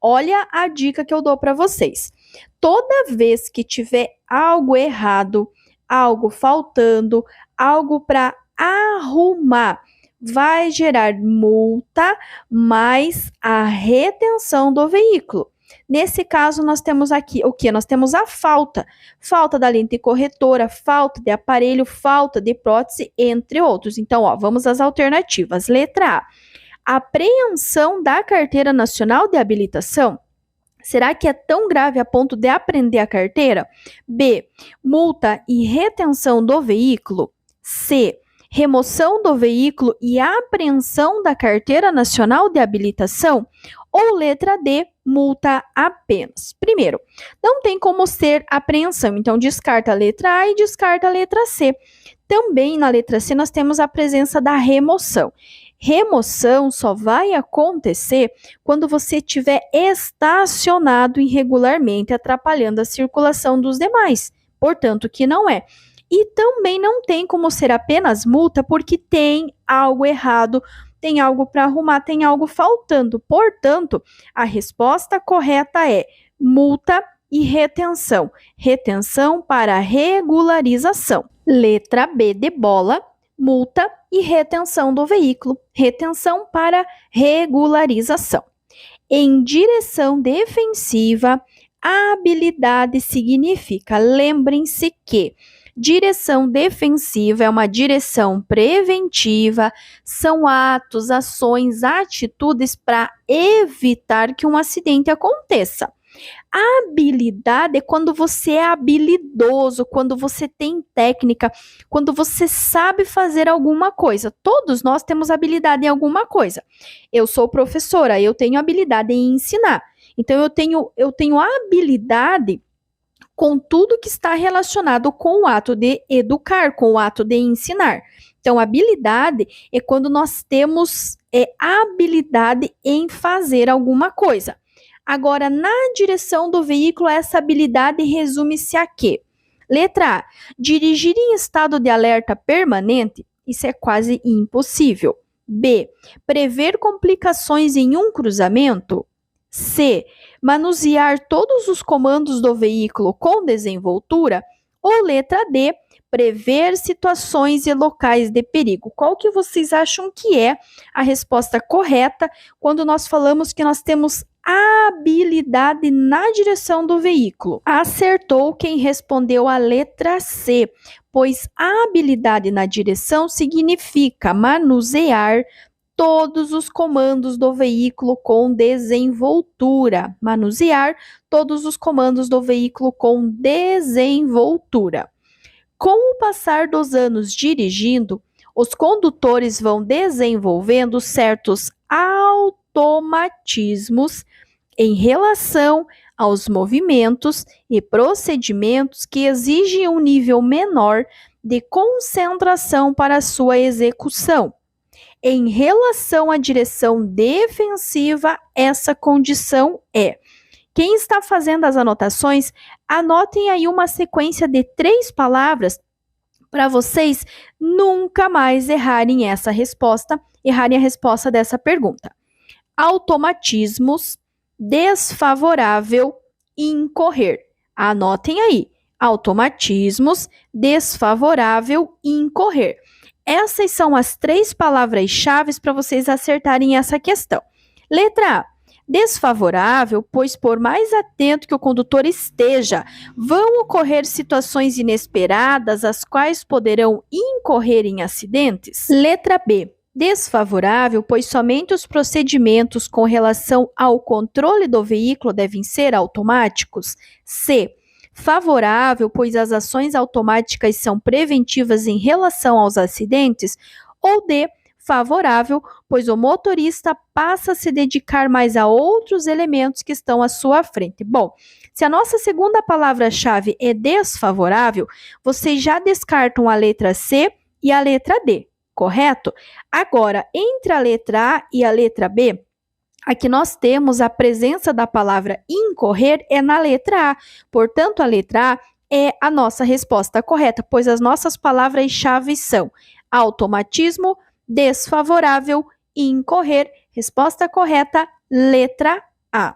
Olha a dica que eu dou para vocês. Toda vez que tiver algo errado, algo faltando, algo para arrumar, vai gerar multa mais a retenção do veículo. Nesse caso, nós temos aqui o que? Nós temos a falta. Falta da lente corretora, falta de aparelho, falta de prótese, entre outros. Então, vamos às alternativas. Letra A. Apreensão da Carteira Nacional de Habilitação. Será que é tão grave a ponto de apreender a carteira? B. Multa e retenção do veículo. C. Remoção do veículo e apreensão da Carteira Nacional de Habilitação? Ou letra D, multa apenas? Primeiro, não tem como ser apreensão, então descarta a letra A e descarta a letra C. Também na letra C nós temos a presença da remoção. Remoção só vai acontecer quando você estiver estacionado irregularmente, atrapalhando a circulação dos demais. Portanto, que não é. E também não tem como ser apenas multa, porque tem algo errado, tem algo para arrumar, tem algo faltando. Portanto, a resposta correta é multa e retenção. Retenção para regularização. Letra B de bola, multa e retenção do veículo. Retenção para regularização. Em direção defensiva, a habilidade significa, lembrem-se que direção defensiva é uma direção preventiva, são atos, ações, atitudes para evitar que um acidente aconteça. A habilidade é quando você é habilidoso, quando você tem técnica, quando você sabe fazer alguma coisa. Todos nós temos habilidade em alguma coisa. Eu sou professora, eu tenho habilidade em ensinar. Então eu tenho habilidade com tudo que está relacionado com o ato de educar, com o ato de ensinar. Então, habilidade é quando nós temos habilidade em fazer alguma coisa. Agora, na direção do veículo, essa habilidade resume-se a quê? Letra A. Dirigir em estado de alerta permanente. Isso é quase impossível. B. Prever complicações em um cruzamento. C. Manusear todos os comandos do veículo com desenvoltura. Ou letra D. Prever situações e locais de perigo. Qual que vocês acham que é a resposta correta quando nós falamos que nós temos habilidade na direção do veículo? Acertou quem respondeu a letra C, pois a habilidade na direção significa manusear todos os comandos do veículo com desenvoltura. Manusear todos os comandos do veículo com desenvoltura. Com o passar dos anos dirigindo, os condutores vão desenvolvendo certos automatismos em relação aos movimentos e procedimentos que exigem um nível menor de concentração para sua execução. Em relação à direção defensiva, essa condição é. Quem está fazendo as anotações, anotem aí uma sequência de 3 palavras para vocês nunca mais errarem a resposta dessa pergunta. Automatismos, desfavorável, incorrer. Anotem aí. Automatismos, desfavorável, incorrer. Essas são as 3 palavras-chave para vocês acertarem essa questão. Letra A. Desfavorável, pois por mais atento que o condutor esteja, vão ocorrer situações inesperadas, as quais poderão incorrer em acidentes. Letra B. Desfavorável, pois somente os procedimentos com relação ao controle do veículo devem ser automáticos. C. Favorável, pois as ações automáticas são preventivas em relação aos acidentes. Ou D. favorável, pois o motorista passa a se dedicar mais a outros elementos que estão à sua frente. Bom, se a nossa segunda palavra-chave é desfavorável, vocês já descartam a letra C e a letra D, correto? Agora, entre a letra A e a letra B, aqui nós temos a presença da palavra incorrer é na letra A. Portanto, a letra A é a nossa resposta correta, pois as nossas palavras-chave são automatismo, desfavorável e incorrer. Resposta correta, letra A.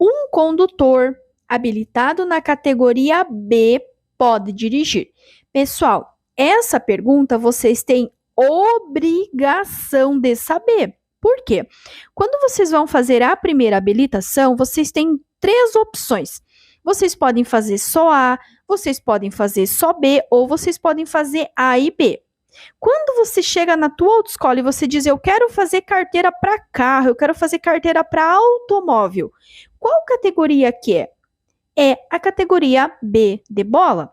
Um condutor habilitado na categoria B pode dirigir. Pessoal, essa pergunta vocês têm obrigação de saber. Por quê? Quando vocês vão fazer a primeira habilitação, vocês têm 3 opções. Vocês podem fazer só A, vocês podem fazer só B ou vocês podem fazer A e B. Quando você chega na tua autoescola e você diz, eu quero fazer carteira para carro, eu quero fazer carteira para automóvel, qual categoria que é? É a categoria B de bola.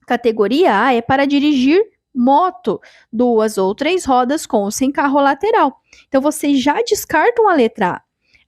Categoria A é para dirigir moto, 2 ou 3 rodas com ou sem carro lateral. Então, vocês já descartam a letra A.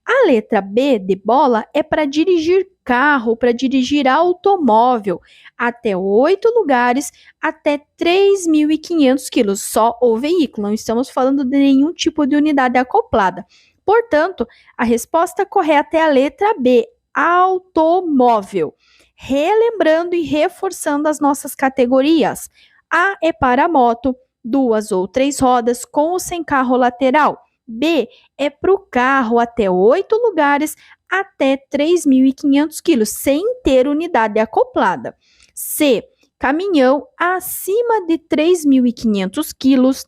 A letra B de bola é para dirigir carro, para dirigir automóvel, até 8 lugares, até 3.500 quilos, só o veículo. Não estamos falando de nenhum tipo de unidade acoplada. Portanto, a resposta correta é a letra B, automóvel. Relembrando e reforçando as nossas categorias. A é para moto, 2 ou 3 rodas, com ou sem carro lateral. B é para o carro até 8 lugares, até 3.500 quilos, sem ter unidade acoplada. C, caminhão acima de 3.500 quilos.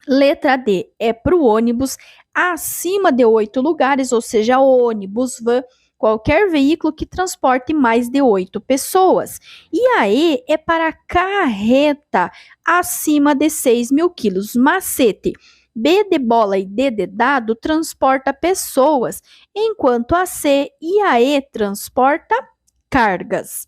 Letra D é para o ônibus acima de 8 lugares, ou seja, ônibus, van, qualquer veículo que transporte mais de 8 pessoas. E a E é para carreta acima de 6.000 quilos. Macete. B de bola e D de dado transporta pessoas, enquanto a C e a E transporta cargas.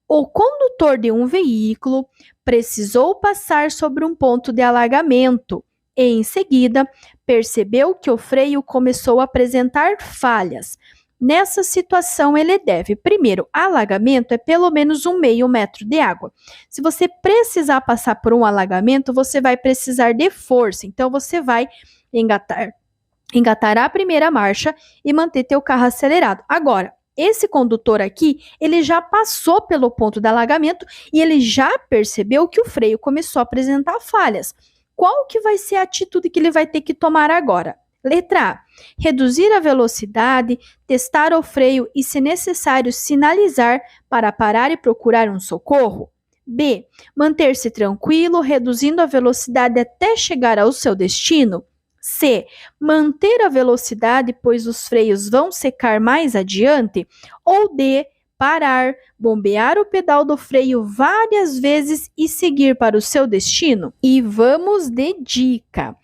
O condutor de um veículo precisou passar sobre um ponto de alagamento e, em seguida, percebeu que o freio começou a apresentar falhas. Nessa situação, ele deve, primeiro, alagamento é pelo menos 1/2 metro de água. Se você precisar passar por um alagamento, você vai precisar de força. Então, você vai engatar a primeira marcha e manter teu carro acelerado. Agora, esse condutor aqui, ele já passou pelo ponto de alagamento e ele já percebeu que o freio começou a apresentar falhas. Qual que vai ser a atitude que ele vai ter que tomar agora? Letra A, reduzir a velocidade, testar o freio e, se necessário, sinalizar para parar e procurar um socorro. B, manter-se tranquilo, reduzindo a velocidade até chegar ao seu destino. C, manter a velocidade, pois os freios vão secar mais adiante. Ou D, parar, bombear o pedal do freio várias vezes e seguir para o seu destino. E vamos de dica.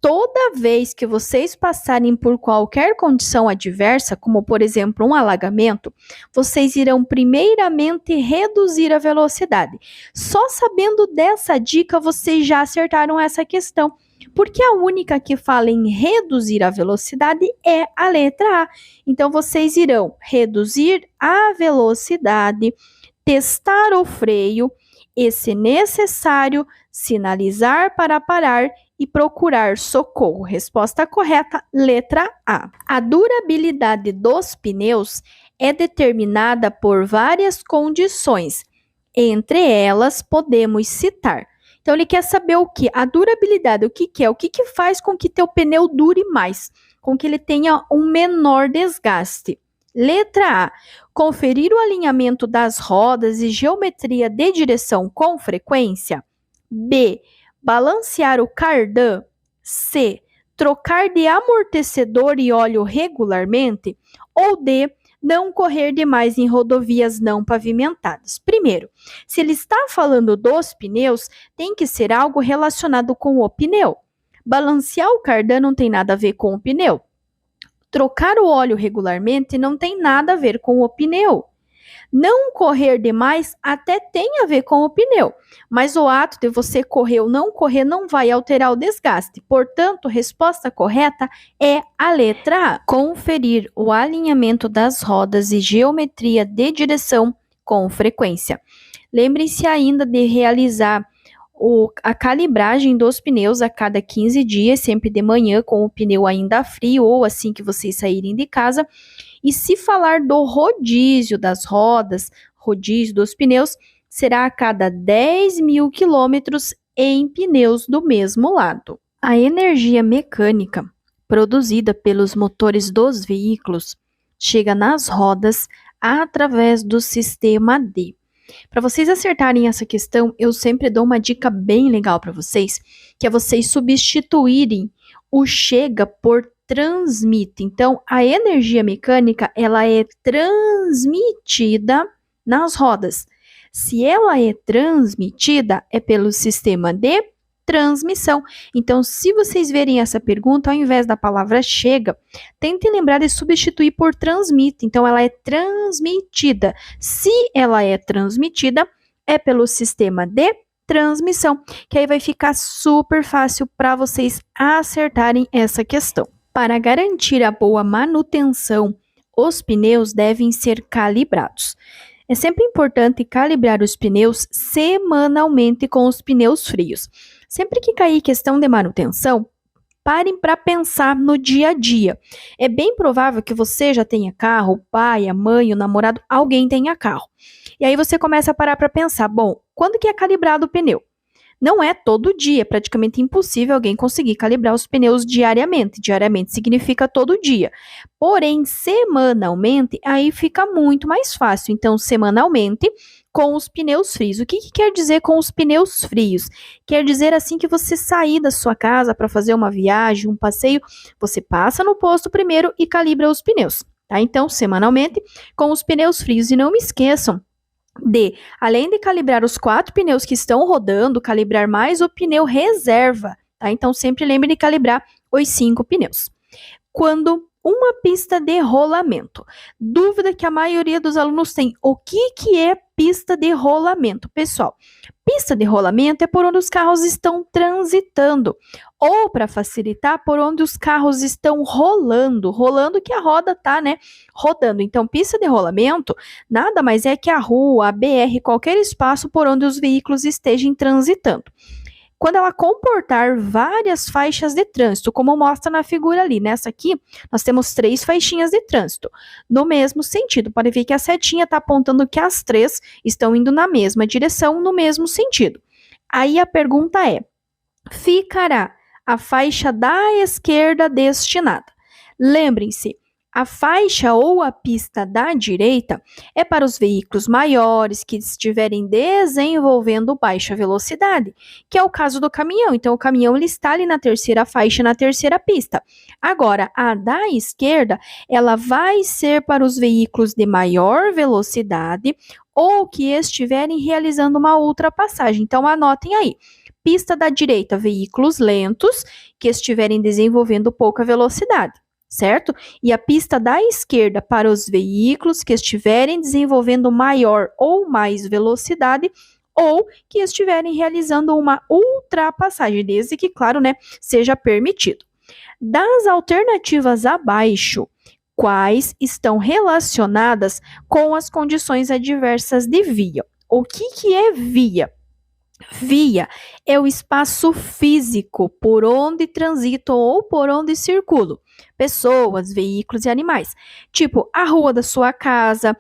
Toda vez que vocês passarem por qualquer condição adversa, como por exemplo um alagamento, vocês irão primeiramente reduzir a velocidade. Só sabendo dessa dica, vocês já acertaram essa questão, porque a única que fala em reduzir a velocidade é a letra A. Então, vocês irão reduzir a velocidade, testar o freio e, se necessário, sinalizar para parar e procurar socorro. Resposta correta, letra A. A durabilidade dos pneus é determinada por várias condições. Entre elas, podemos citar. Então, ele quer saber o que? A durabilidade, o que é? O que faz com que teu pneu dure mais? Com que ele tenha um menor desgaste. Letra A. Conferir o alinhamento das rodas e geometria de direção com frequência. B. Balancear o cardan. C. Trocar de amortecedor e óleo regularmente. Ou D. Não correr demais em rodovias não pavimentadas. Primeiro, se ele está falando dos pneus, tem que ser algo relacionado com o pneu. Balancear o cardan não tem nada a ver com o pneu. Trocar o óleo regularmente não tem nada a ver com o pneu. Não correr demais até tem a ver com o pneu, mas o ato de você correr ou não correr não vai alterar o desgaste. Portanto, a resposta correta é a letra A. Conferir o alinhamento das rodas e geometria de direção com frequência. Lembre-se ainda de realizar a calibragem dos pneus a cada 15 dias, sempre de manhã, com o pneu ainda frio ou assim que vocês saírem de casa. E se falar do rodízio das rodas, rodízio dos pneus, será a cada 10.000 quilômetros em pneus do mesmo lado. A energia mecânica produzida pelos motores dos veículos chega nas rodas através do sistema D. Para vocês acertarem essa questão, eu sempre dou uma dica bem legal para vocês, que é vocês substituírem o chega por transmite. Então, a energia mecânica, ela é transmitida nas rodas. Se ela é transmitida, é pelo sistema de transmissão. Então, se vocês verem essa pergunta, ao invés da palavra chega, tentem lembrar de substituir por transmite. Então, ela é transmitida. Se ela é transmitida, é pelo sistema de transmissão, que aí vai ficar super fácil para vocês acertarem essa questão. Para garantir a boa manutenção, os pneus devem ser calibrados. É sempre importante calibrar os pneus semanalmente com os pneus frios. Sempre que cair questão de manutenção, parem para pensar no dia a dia. É bem provável que você já tenha carro, o pai, a mãe, o namorado, alguém tenha carro. E aí você começa a parar para pensar, bom, quando que é calibrado o pneu? Não é todo dia, é praticamente impossível alguém conseguir calibrar os pneus diariamente. Diariamente significa todo dia. Porém, semanalmente, aí fica muito mais fácil. Então, semanalmente, com os pneus frios. O que quer dizer com os pneus frios? Quer dizer assim que você sair da sua casa para fazer uma viagem, um passeio, você passa no posto primeiro e calibra os pneus, tá? Então, semanalmente, com os pneus frios. E não me esqueçam além de calibrar os 4 pneus que estão rodando, calibrar mais o pneu reserva, tá? Então, sempre lembre de calibrar os 5 pneus. Quando uma pista de rolamento. Dúvida que a maioria dos alunos tem. O que é pista de rolamento? Pessoal, pista de rolamento é por onde os carros estão transitando. Ou, para facilitar, por onde os carros estão rolando. Rolando que a roda tá, né? Rodando. Então, pista de rolamento nada mais é que a rua, a BR, qualquer espaço por onde os veículos estejam transitando. Quando ela comportar várias faixas de trânsito, como mostra na figura ali. Nessa aqui, nós temos 3 faixinhas de trânsito, no mesmo sentido. Pode ver que a setinha está apontando que as 3 estão indo na mesma direção, no mesmo sentido. Aí a pergunta é, ficará a faixa da esquerda destinada? Lembrem-se, a faixa ou a pista da direita é para os veículos maiores que estiverem desenvolvendo baixa velocidade, que é o caso do caminhão. Então, o caminhão ele está ali na terceira faixa, na terceira pista. Agora, a da esquerda, ela vai ser para os veículos de maior velocidade ou que estiverem realizando uma ultrapassagem. Então, anotem aí. Pista da direita, veículos lentos que estiverem desenvolvendo pouca velocidade. Certo? E a pista da esquerda para os veículos que estiverem desenvolvendo maior ou mais velocidade ou que estiverem realizando uma ultrapassagem, desde que, claro, né, seja permitido. Das alternativas abaixo, quais estão relacionadas com as condições adversas de via? O que é via? Via é o espaço físico por onde transitam ou por onde circulam pessoas, veículos e animais. Tipo, a rua da sua casa,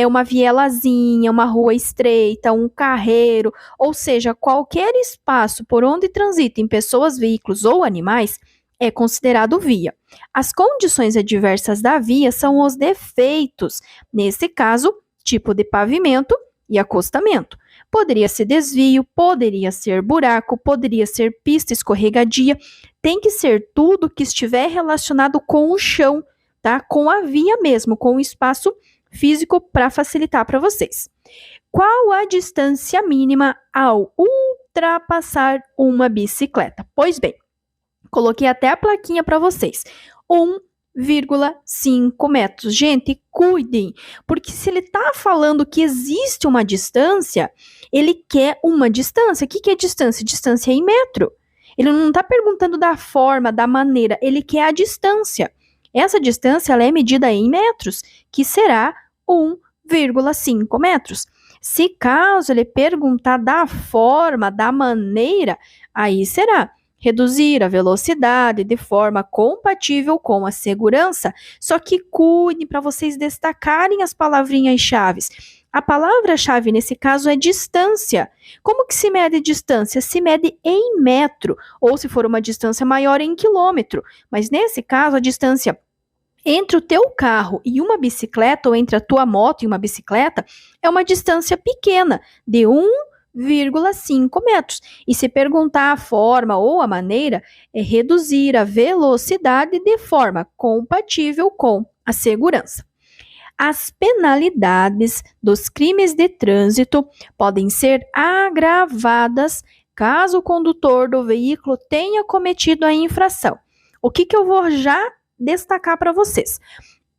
uma vielazinha, uma rua estreita, um carreiro, ou seja, qualquer espaço por onde transitem pessoas, veículos ou animais é considerado via. As condições adversas da via são os defeitos, nesse caso, tipo de pavimento e acostamento. Poderia ser desvio, poderia ser buraco, poderia ser pista escorregadia. Tem que ser tudo que estiver relacionado com o chão, tá? Com a via mesmo, com o espaço físico para facilitar para vocês. Qual a distância mínima ao ultrapassar uma bicicleta? Pois bem, coloquei até a plaquinha para vocês. 1 1,5 metros. Gente, cuidem, porque se ele está falando que existe uma distância, ele quer uma distância. O que é distância? Distância é em metro. Ele não está perguntando da forma, da maneira, ele quer a distância. Essa distância ela é medida em metros, que será 1,5 metros. Se caso ele perguntar da forma, da maneira, aí será reduzir a velocidade de forma compatível com a segurança. Só que cuide para vocês destacarem as palavrinhas-chave. A palavra-chave nesse caso é distância. Como que se mede distância? Se mede em metro, ou se for uma distância maior em quilômetro. Mas nesse caso, a distância entre o teu carro e uma bicicleta, ou entre a tua moto e uma bicicleta, é uma distância pequena, de 1,5 metros. E se perguntar a forma ou a maneira, é reduzir a velocidade de forma compatível com a segurança. As penalidades dos crimes de trânsito podem ser agravadas caso o condutor do veículo tenha cometido a infração. O que eu vou já destacar para vocês?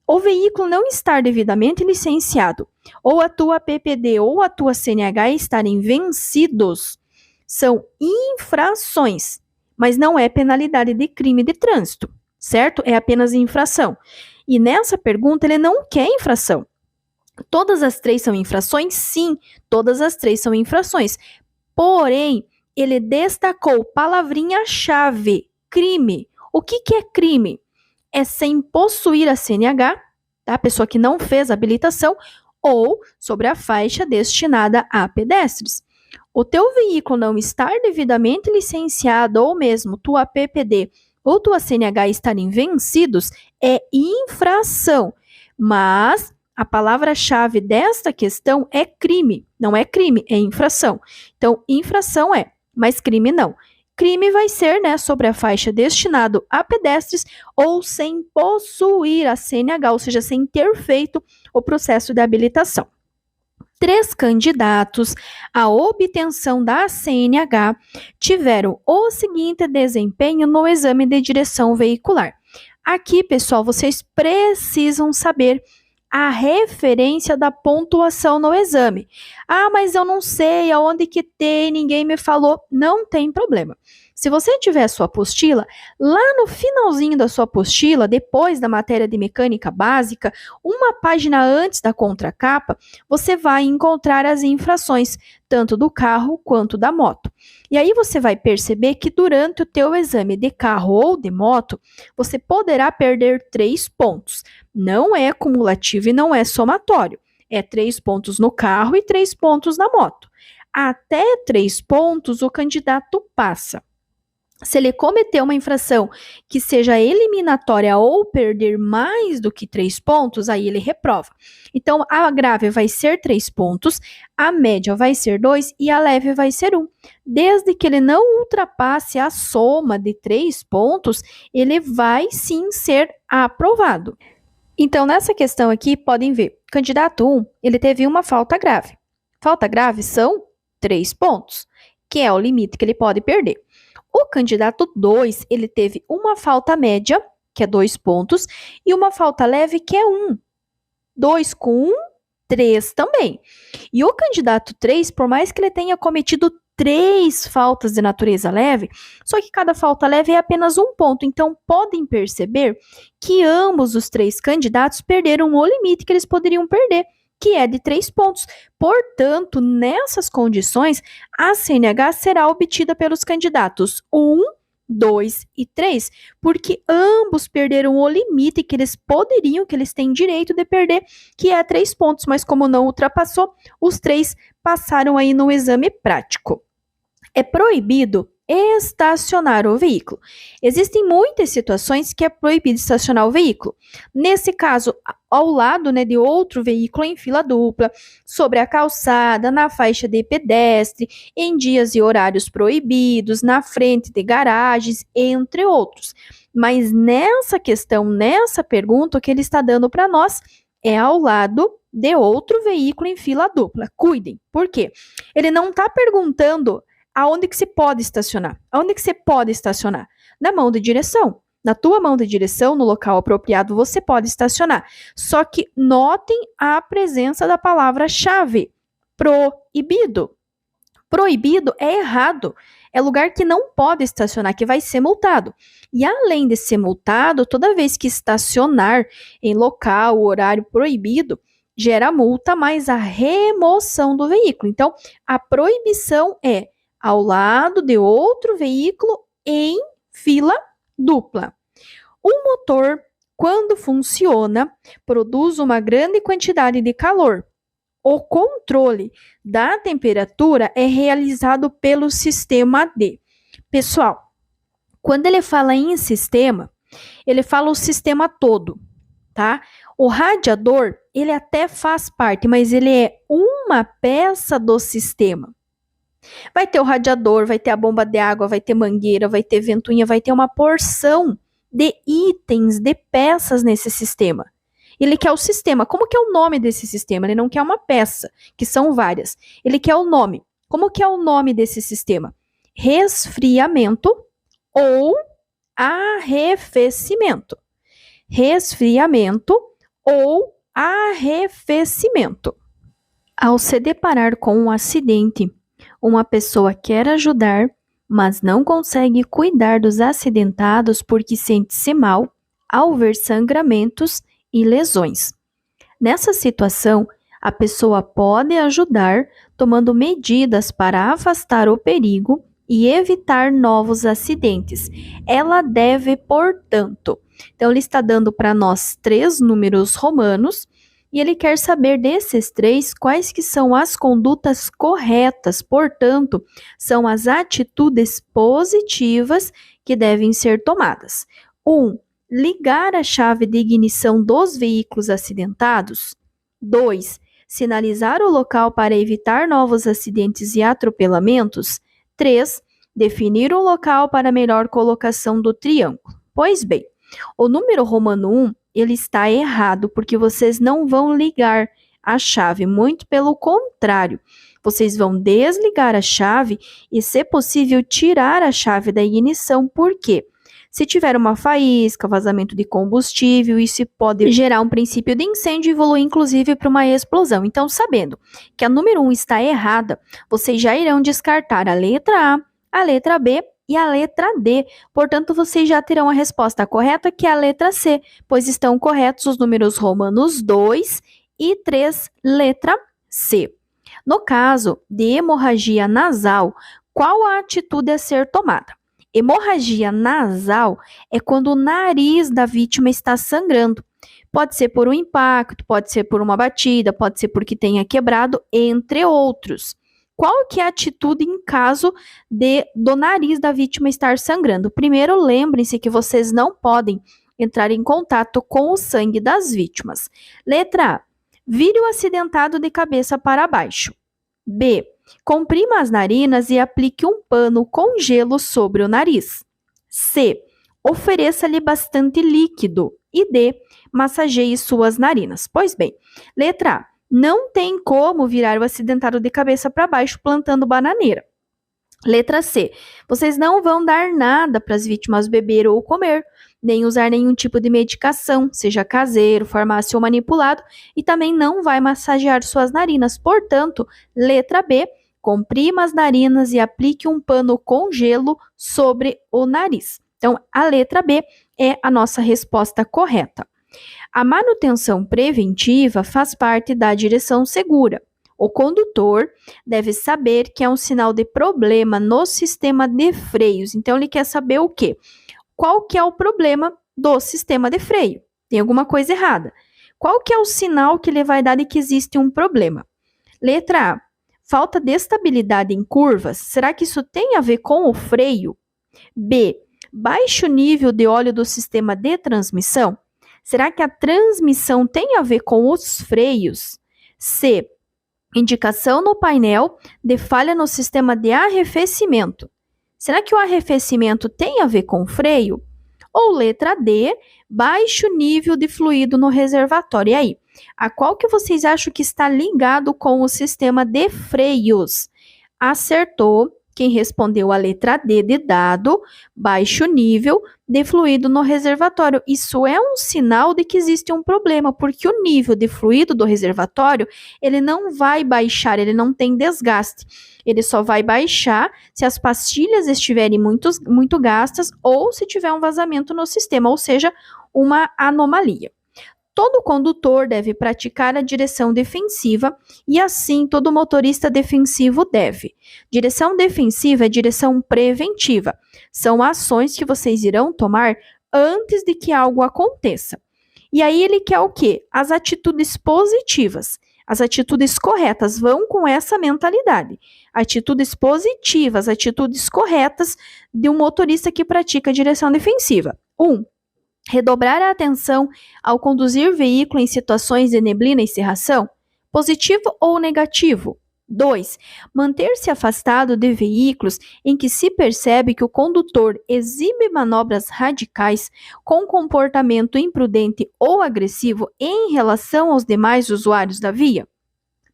O veículo não estar devidamente licenciado, ou a tua PPD ou a tua CNH estarem vencidos, são infrações, mas não é penalidade de crime de trânsito, certo? É apenas infração. E nessa pergunta ele não quer infração. Todas as três são infrações? Sim, todas as três são infrações. Porém, ele destacou palavrinha-chave, crime. O que é crime? É sem possuir a CNH, tá? A pessoa que não fez a habilitação, ou sobre a faixa destinada a pedestres. O teu veículo não estar devidamente licenciado, ou mesmo tua PPD ou tua CNH estarem vencidos, é infração. Mas a palavra-chave desta questão é crime. Não é crime, é infração. Então, infração é, mas crime não. Crime vai ser, sobre a faixa destinado a pedestres ou sem possuir a CNH, ou seja, sem ter feito o processo de habilitação. 3 candidatos à obtenção da CNH tiveram o seguinte desempenho no exame de direção veicular. Aqui, pessoal, vocês precisam saber a referência da pontuação no exame. Ah, mas eu não sei aonde que tem, ninguém me falou. Não tem problema. Se você tiver a sua apostila, lá no finalzinho da sua apostila, depois da matéria de mecânica básica, uma página antes da contracapa, você vai encontrar as infrações, tanto do carro quanto da moto. E aí você vai perceber que durante o teu exame de carro ou de moto, você poderá perder 3 pontos. Não é cumulativo e não é somatório. É 3 pontos no carro e 3 pontos na moto. Até 3 pontos o candidato passa. Se ele cometer uma infração que seja eliminatória ou perder mais do que 3 pontos, aí ele reprova. Então, a grave vai ser 3 pontos, a média vai ser 2 e a leve vai ser 1. Desde que ele não ultrapasse a soma de 3 pontos, ele vai sim ser aprovado. Então, nessa questão aqui, podem ver, candidato 1, ele teve uma falta grave. Falta grave são 3 pontos, que é o limite que ele pode perder. O candidato 2, ele teve uma falta média, que é 2 pontos, e uma falta leve, que é 1. 2 com 1, 3 também. E o candidato 3, por mais que ele tenha cometido 3 faltas de natureza leve, só que cada falta leve é apenas 1 ponto. Então, podem perceber que ambos os 3 candidatos perderam o limite que eles poderiam perder, que é de 3 pontos. Portanto, nessas condições, a CNH será obtida pelos candidatos 1, 2 e 3, porque ambos perderam o limite que eles poderiam, que eles têm direito de perder, que é 3 pontos, mas como não ultrapassou, os 3 passaram aí no exame prático. É proibido estacionar o veículo. Existem muitas situações que é proibido estacionar o veículo. Nesse caso, ao lado de outro veículo em fila dupla, sobre a calçada, na faixa de pedestre, em dias e horários proibidos, na frente de garagens, entre outros. Mas nessa questão, nessa pergunta, o que ele está dando para nós é ao lado de outro veículo em fila dupla. Cuidem, por quê? Ele não está perguntando aonde que se pode estacionar. Aonde que você pode estacionar? Na mão de direção. na tua mão de direção, no local apropriado, você pode estacionar. Só que notem a presença da palavra-chave, proibido. Proibido é errado. É lugar que não pode estacionar, que vai ser multado. E além de ser multado, toda vez que estacionar em local, horário proibido, gera multa mais a remoção do veículo. Então, a proibição é ao lado de outro veículo em fila dupla. O motor, quando funciona, produz uma grande quantidade de calor. O controle da temperatura é realizado pelo sistema D. Pessoal, quando ele fala em sistema, ele fala o sistema todo, tá? O radiador, ele até faz parte, mas ele é uma peça do sistema. Vai ter o radiador, vai ter a bomba de água, vai ter mangueira, vai ter ventoinha, vai ter uma porção de itens, de peças nesse sistema. Ele quer o sistema. Como que é o nome desse sistema? Ele não quer uma peça, que são várias. Ele quer o nome. Como que é o nome desse sistema? Resfriamento ou arrefecimento. Resfriamento ou arrefecimento. Ao se deparar com um acidente, uma pessoa quer ajudar, mas não consegue cuidar dos acidentados porque sente-se mal ao ver sangramentos e lesões. Nessa situação, a pessoa pode ajudar tomando medidas para afastar o perigo e evitar novos acidentes. Ela deve, portanto, então ele está dando para nós 3 números romanos e ele quer saber desses 3 quais que são as condutas corretas, portanto, são as atitudes positivas que devem ser tomadas. 1. Ligar a chave de ignição dos veículos acidentados. 2. Sinalizar o local para evitar novos acidentes e atropelamentos. 3. Definir o local para melhor colocação do triângulo. Pois bem, o número romano 1, ele está errado, porque vocês não vão ligar a chave, muito pelo contrário. Vocês vão desligar a chave e, se possível, tirar a chave da ignição. Por quê? Se tiver uma faísca, vazamento de combustível, isso pode gerar um princípio de incêndio e evoluir, inclusive, para uma explosão. Então, sabendo que a número 1 está errada, vocês já irão descartar a letra A letra B e a letra D. Portanto, vocês já terão a resposta correta, que é a letra C, pois estão corretos os números romanos 2 e 3, letra C. No caso de hemorragia nasal, qual a atitude a ser tomada? Hemorragia nasal é quando o nariz da vítima está sangrando. Pode ser por um impacto, pode ser por uma batida, pode ser porque tenha quebrado, entre outros. Qual que é a atitude em caso do nariz da vítima estar sangrando? Primeiro, lembrem-se que vocês não podem entrar em contato com o sangue das vítimas. Letra A. Vire o acidentado de cabeça para baixo. B. Comprima as narinas e aplique um pano com gelo sobre o nariz. C. Ofereça-lhe bastante líquido. E D. Massageie suas narinas. Pois bem, letra A. Não tem como virar o acidentado de cabeça para baixo plantando bananeira. Letra C. Vocês não vão dar nada para as vítimas beber ou comer, nem usar nenhum tipo de medicação, seja caseiro, farmácia ou manipulado, e também não vai massagear suas narinas. Portanto, letra B. Comprima as narinas e aplique um pano com gelo sobre o nariz. Então, a letra B é a nossa resposta correta. A manutenção preventiva faz parte da direção segura. O condutor deve saber que é um sinal de problema no sistema de freios. Então, ele quer saber o quê? Qual que é o problema do sistema de freio? Tem alguma coisa errada. Qual que é o sinal que ele vai dar de que existe um problema? Letra A. Falta de estabilidade em curvas. Será que isso tem a ver com o freio? B. Baixo nível de óleo do sistema de transmissão. Será que a transmissão tem a ver com os freios? C. Indicação no painel de falha no sistema de arrefecimento. Será que o arrefecimento tem a ver com freio? Ou letra D. Baixo nível de fluido no reservatório. E aí? A qual que vocês acham que está ligado com o sistema de freios? Acertou quem respondeu a letra D de dado, baixo nível de fluido no reservatório. Isso é um sinal de que existe um problema, porque o nível de fluido do reservatório, ele não vai baixar, ele não tem desgaste. Ele só vai baixar se as pastilhas estiverem muito gastas ou se tiver um vazamento no sistema, ou seja, uma anomalia. Todo condutor deve praticar a direção defensiva e, assim, todo motorista defensivo deve. Direção defensiva é direção preventiva. São ações que vocês irão tomar antes de que algo aconteça. E aí ele quer o quê? As atitudes positivas. As atitudes corretas vão com essa mentalidade. Atitudes positivas, atitudes corretas de um motorista que pratica direção defensiva. 1. Redobrar a atenção ao conduzir veículo em situações de neblina e cerração? Positivo ou negativo? 2. Manter-se afastado de veículos em que se percebe que o condutor exibe manobras radicais com comportamento imprudente ou agressivo em relação aos demais usuários da via?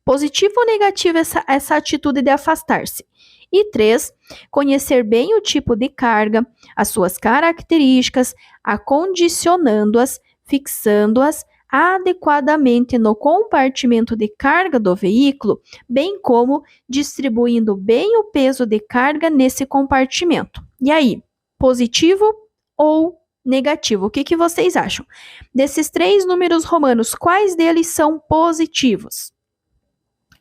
Positivo ou negativo essa atitude de afastar-se? E 3, conhecer bem o tipo de carga, as suas características, acondicionando-as, fixando-as adequadamente no compartimento de carga do veículo, bem como distribuindo bem o peso de carga nesse compartimento. E aí, positivo ou negativo? O que vocês acham? Desses 3 números romanos, quais deles são positivos?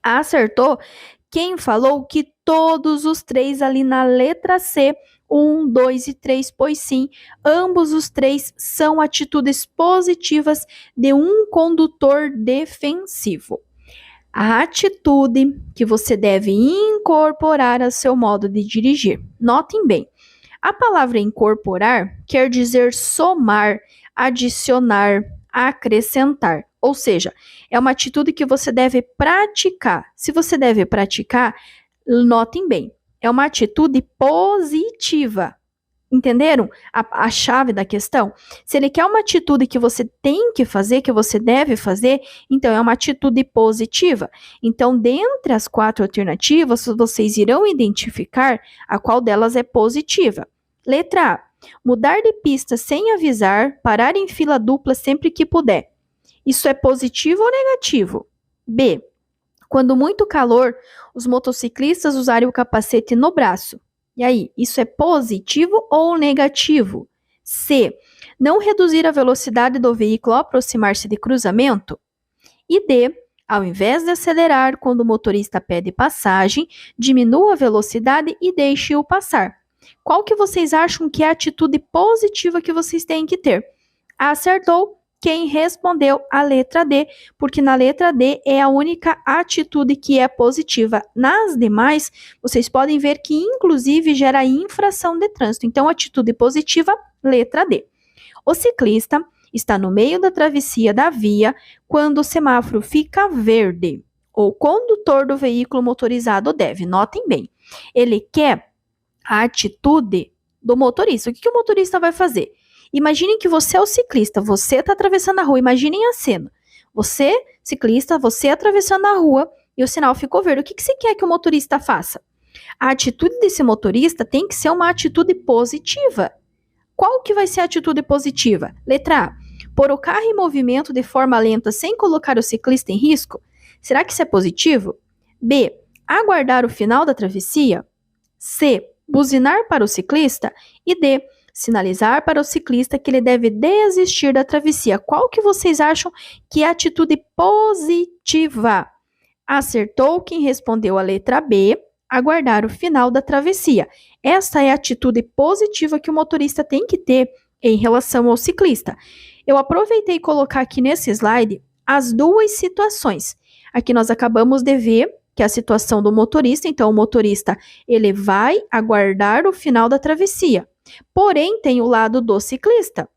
Acertou quem falou que todos os 3 ali na letra C, 1, 2 e 3, pois sim, ambos os 3 são atitudes positivas de um condutor defensivo. A atitude que você deve incorporar ao seu modo de dirigir. Notem bem, a palavra incorporar quer dizer somar, adicionar, acrescentar. Ou seja, é uma atitude que você deve praticar. Se você deve praticar, notem bem, é uma atitude positiva. Entenderam a chave da questão? Se ele quer uma atitude que você tem que fazer, que você deve fazer, então é uma atitude positiva. Então, dentre as 4 alternativas, vocês irão identificar a qual delas é positiva. Letra A. Mudar de pista sem avisar, parar em fila dupla sempre que puder. Isso é positivo ou negativo? B. Quando muito calor, os motociclistas usarem o capacete no braço. E aí, isso é positivo ou negativo? C. Não reduzir a velocidade do veículo ao aproximar-se de cruzamento. E D. Ao invés de acelerar quando o motorista pede passagem, diminua a velocidade e deixe-o passar. Qual que vocês acham que é a atitude positiva que vocês têm que ter? Acertou quem respondeu a letra D, porque na letra D é a única atitude que é positiva. Nas demais, vocês podem ver que inclusive gera infração de trânsito. Então, atitude positiva, letra D. O ciclista está no meio da travessia da via quando o semáforo fica verde. O condutor do veículo motorizado deve, notem bem, ele quer a atitude do motorista. O que o motorista vai fazer? Imaginem que você é o ciclista, você está atravessando a rua, imaginem a cena. Você, ciclista, você atravessando a rua e o sinal ficou verde. O que você quer que o motorista faça? A atitude desse motorista tem que ser uma atitude positiva. Qual que vai ser a atitude positiva? Letra A. Pôr o carro em movimento de forma lenta sem colocar o ciclista em risco? Será que isso é positivo? B. Aguardar o final da travessia? C. Buzinar para o ciclista? E D. Sinalizar para o ciclista que ele deve desistir da travessia. Qual que vocês acham que é a atitude positiva? Acertou quem respondeu a letra B, aguardar o final da travessia. Essa é a atitude positiva que o motorista tem que ter em relação ao ciclista. Eu aproveitei colocar aqui nesse slide as 2 situações. Aqui nós acabamos de ver que é a situação do motorista. Então, o motorista ele vai aguardar o final da travessia. Porém, tem o lado do ciclista.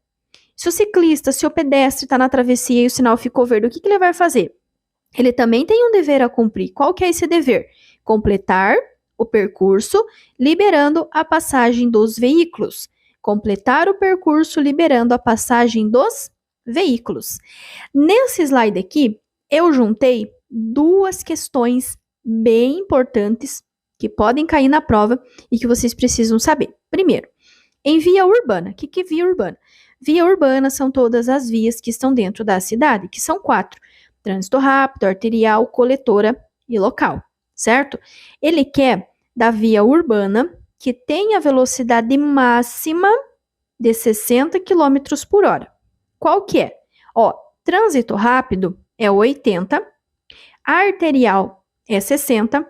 Se o pedestre está na travessia e o sinal ficou verde, o que ele vai fazer? Ele também tem um dever a cumprir. Qual que é esse dever? Completar o percurso, liberando a passagem dos veículos. Completar o percurso, liberando a passagem dos veículos. Nesse slide aqui, eu juntei 2 questões bem importantes que podem cair na prova e que vocês precisam saber. Primeiro, em via urbana. O que é via urbana? Via urbana são todas as vias que estão dentro da cidade, que são 4. Trânsito rápido, arterial, coletora e local, certo? Ele quer da via urbana que tenha velocidade máxima de 60 km por hora. Qual que é? Ó, trânsito rápido é 80, arterial é 60,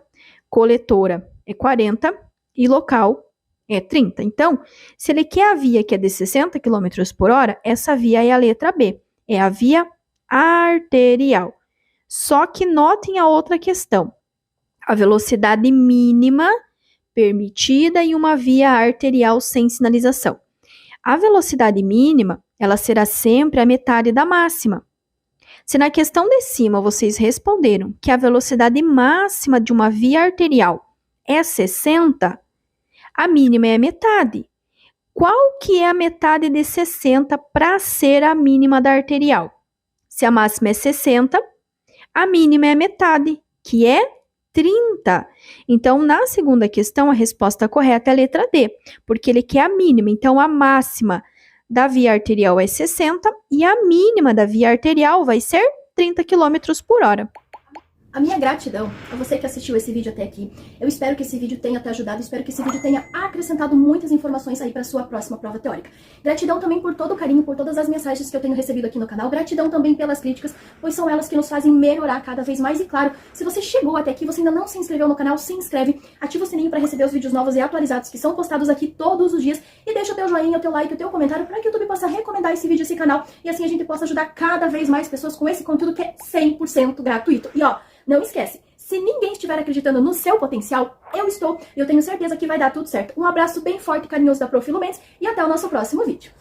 coletora é 40 e local é 30. Então, se ele quer a via que é de 60 km por hora, essa via é a letra B, é a via arterial. Só que notem a outra questão. A velocidade mínima permitida em uma via arterial sem sinalização. A velocidade mínima, ela será sempre a metade da máxima. Se na questão de cima vocês responderam que a velocidade máxima de uma via arterial é 60, a mínima é a metade. Qual que é a metade de 60 para ser a mínima da arterial? Se a máxima é 60, a mínima é a metade, que é 30. Então, na segunda questão, a resposta correta é a letra D, porque ele quer a mínima. Então, a máxima da via arterial é 60 e a mínima da via arterial vai ser 30 km por hora. A minha gratidão a você que assistiu esse vídeo até aqui. Eu espero que esse vídeo tenha te ajudado, espero que esse vídeo tenha acrescentado muitas informações aí para sua próxima prova teórica. Gratidão também por todo o carinho, por todas as mensagens que eu tenho recebido aqui no canal. Gratidão também pelas críticas, pois são elas que nos fazem melhorar cada vez mais. E claro, se você chegou até aqui, você ainda não se inscreveu no canal, se inscreve, ativa o sininho para receber os vídeos novos e atualizados que são postados aqui todos os dias. E deixa o teu joinha, o teu like, o teu comentário para que o YouTube possa recomendar esse vídeo, esse canal. E assim a gente possa ajudar cada vez mais pessoas com esse conteúdo que é 100% gratuito. E ó, não esquece, se ninguém estiver acreditando no seu potencial, eu estou e eu tenho certeza que vai dar tudo certo. Um abraço bem forte e carinhoso da Prof. Lu Mendes e até o nosso próximo vídeo.